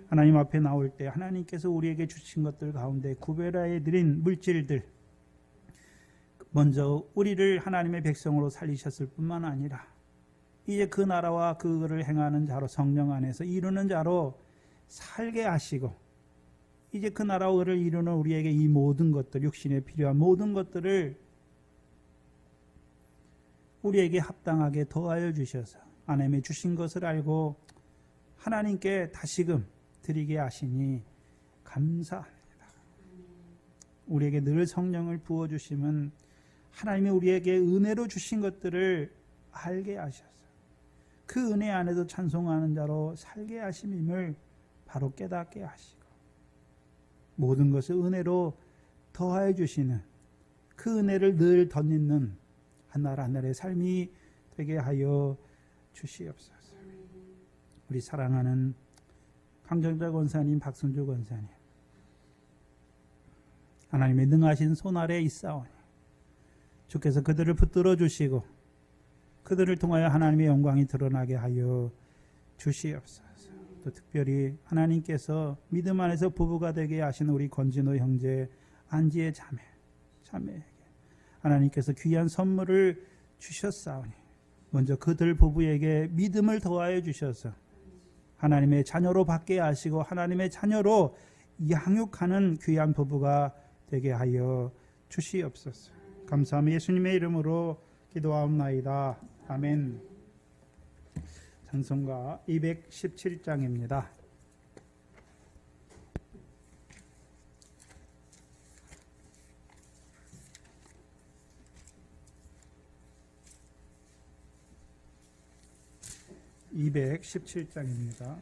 하나님 앞에 나올 때 하나님께서 우리에게 주신 것들 가운데 구별하여 드린 물질들 먼저 우리를 하나님의 백성으로 살리셨을 뿐만 아니라 이제 그 나라와 그거를 행하는 자로 성령 안에서 이루는 자로 살게 하시고 이제 그 나라와 그를 이루는 우리에게 이 모든 것들 육신에 필요한 모든 것들을 우리에게 합당하게 더하여 주셔서 하나님의 주신 것을 알고 하나님께 다시금 드리게 하시니 감사합니다. 우리에게 늘 성령을 부어주심은 하나님이 우리에게 은혜로 주신 것들을 알게 하셔서 그 은혜 안에서 찬송하는 자로 살게 하심임을 바로 깨닫게 하시고 모든 것을 은혜로 더하여 주시는 그 은혜를 늘 덧입는 한날 한날의 삶이 되게 하여 주시옵소서. 우리 사랑하는 강정자 권사님, 박순주 권사님 하나님의 능하신 손 아래 있사오니 주께서 그들을 붙들어 주시고 그들을 통하여 하나님의 영광이 드러나게 하여 주시옵소서. 또 특별히 하나님께서 믿음 안에서 부부가 되게 하신 우리 권진호 형제, 안지의 자매에게 하나님께서 귀한 선물을 주셨사오니 먼저 그들 부부에게 믿음을 더하여 주셔서 하나님의 자녀로 받게 하시고 하나님의 자녀로 양육하는 귀한 부부가 되게 하여 주시옵소서. 감사하며 예수님의 이름으로 기도하옵나이다. 아멘. 찬송가 217장입니다. (217장입니다)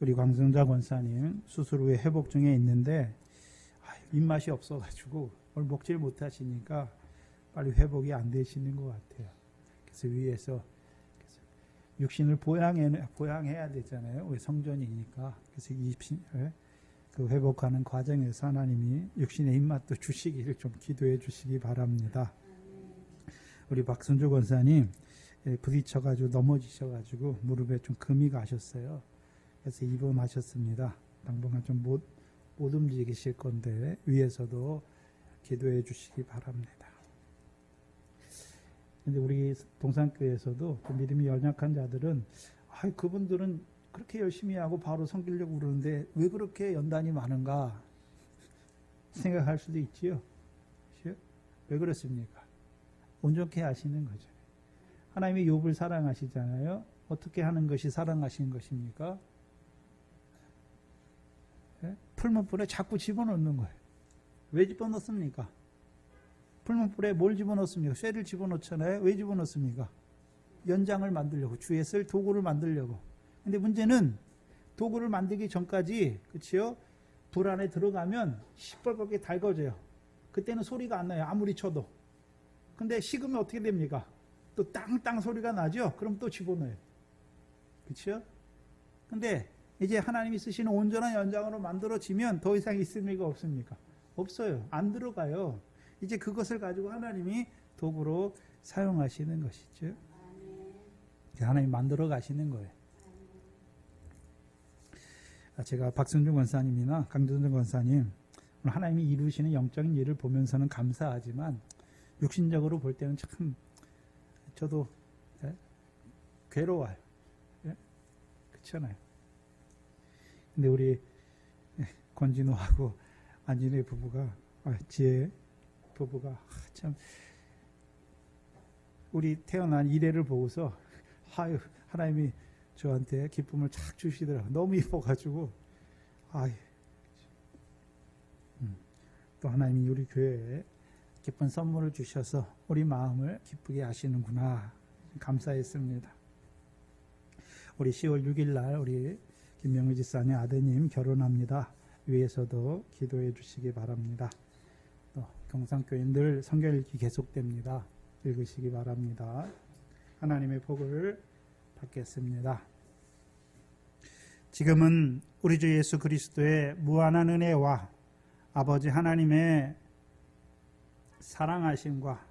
우리 광성자 권사님 수술 후에 회복 중에 있는데 입맛이 없어가지고 오늘 먹질 못하시니까 빨리 회복이 안 되시는 것 같아요. 그래서 위에서 육신을 보양해야 되잖아요. 우리 성전이니까. 그래서 그 회복하는 과정에서 하나님이 육신의 입맛도 주시기를 좀 기도해 주시기 바랍니다. 우리 박순주 권사님 부딪혀가지고 넘어지셔가지고 무릎에 좀 금이 가셨어요. 그래서 입원하셨습니다. 당분간 좀 못 움직이실 건데 위에서도 기도해 주시기 바랍니다. 근데 우리 동산교회에서도 믿음이 연약한 자들은 그분들은 그렇게 열심히 하고 바로 섬기려고 그러는데 왜 그렇게 연단이 많은가 생각할 수도 있지요. 왜 그렇습니까? 온전케 하시는 거죠. 하나님이 욥을 사랑하시잖아요. 어떻게 하는 것이 사랑하신 것입니까? 풀무불에 자꾸 집어넣는 거예요. 왜 집어넣습니까? 풀무불에 뭘 집어넣습니까? 쇠를 집어넣잖아요. 왜 집어넣습니까? 연장을 만들려고, 주에 쓸 도구를 만들려고. 근데 문제는 도구를 만들기 전까지, 그치요? 불 안에 들어가면 시뻘겋게 달궈져요. 그때는 소리가 안 나요. 아무리 쳐도. 근데 식으면 어떻게 됩니까? 또 땅땅 소리가 나죠? 그럼 또 집어넣어요. 그치요? 근데 이제 하나님이 쓰시는 온전한 연장으로 만들어지면 더 이상 있을 리가 없습니까? 없어요. 안 들어가요. 이제 그것을 가지고 하나님이 도구로 사용하시는 것이죠. 하나님 만들어 가시는 거예요. 제가 박순중 권사님이나 강준정 권사님 오늘 하나님이 이루시는 영적인 일을 보면서는 감사하지만 육신적으로 볼 때는 참 저도 괴로워요. 그렇잖아요. 근데 우리 권진호하고 안진의 부부가 지혜 부부가 참 우리 태어난 이래를 보고서 하나님이 저한테 기쁨을 착 주시더라고요. 너무 이뻐가지고 또 하나님이 우리 교회에 기쁜 선물을 주셔서 우리 마음을 기쁘게 하시는구나 감사했습니다. 우리 10월 6일 날 우리 김명희 집사님 아드님 결혼합니다. 위에서도 기도해 주시기 바랍니다. 또 경상교인들 성경 읽기 계속됩니다. 읽으시기 바랍니다. 하나님의 복을 받겠습니다. 지금은 우리 주 예수 그리스도의 무한한 은혜와 아버지 하나님의 사랑하심과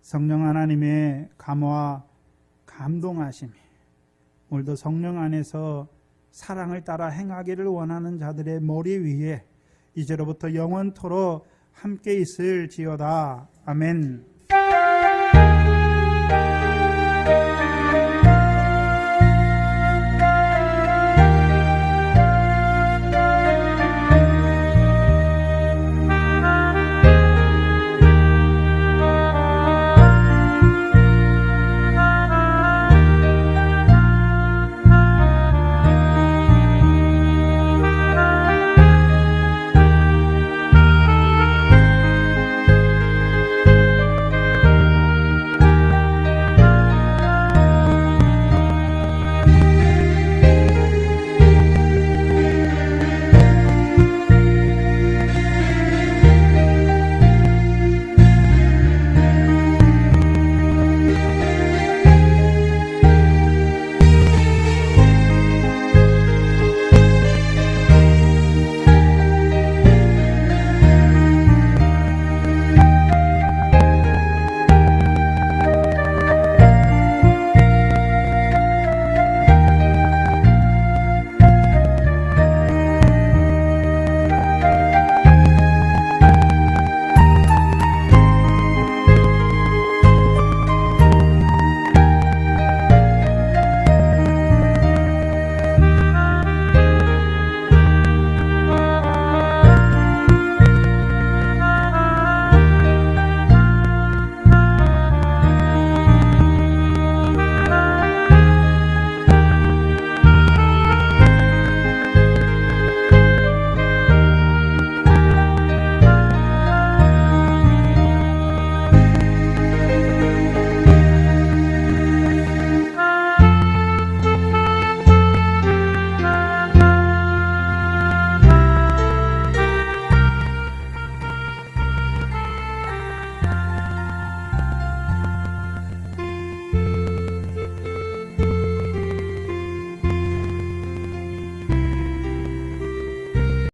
성령 하나님의 감화 감동하심이 오늘도 성령 안에서 사랑을 따라 행하기를 원하는 자들의 머리 위에 이제로부터 영원토록 함께 있을지어다. 아멘.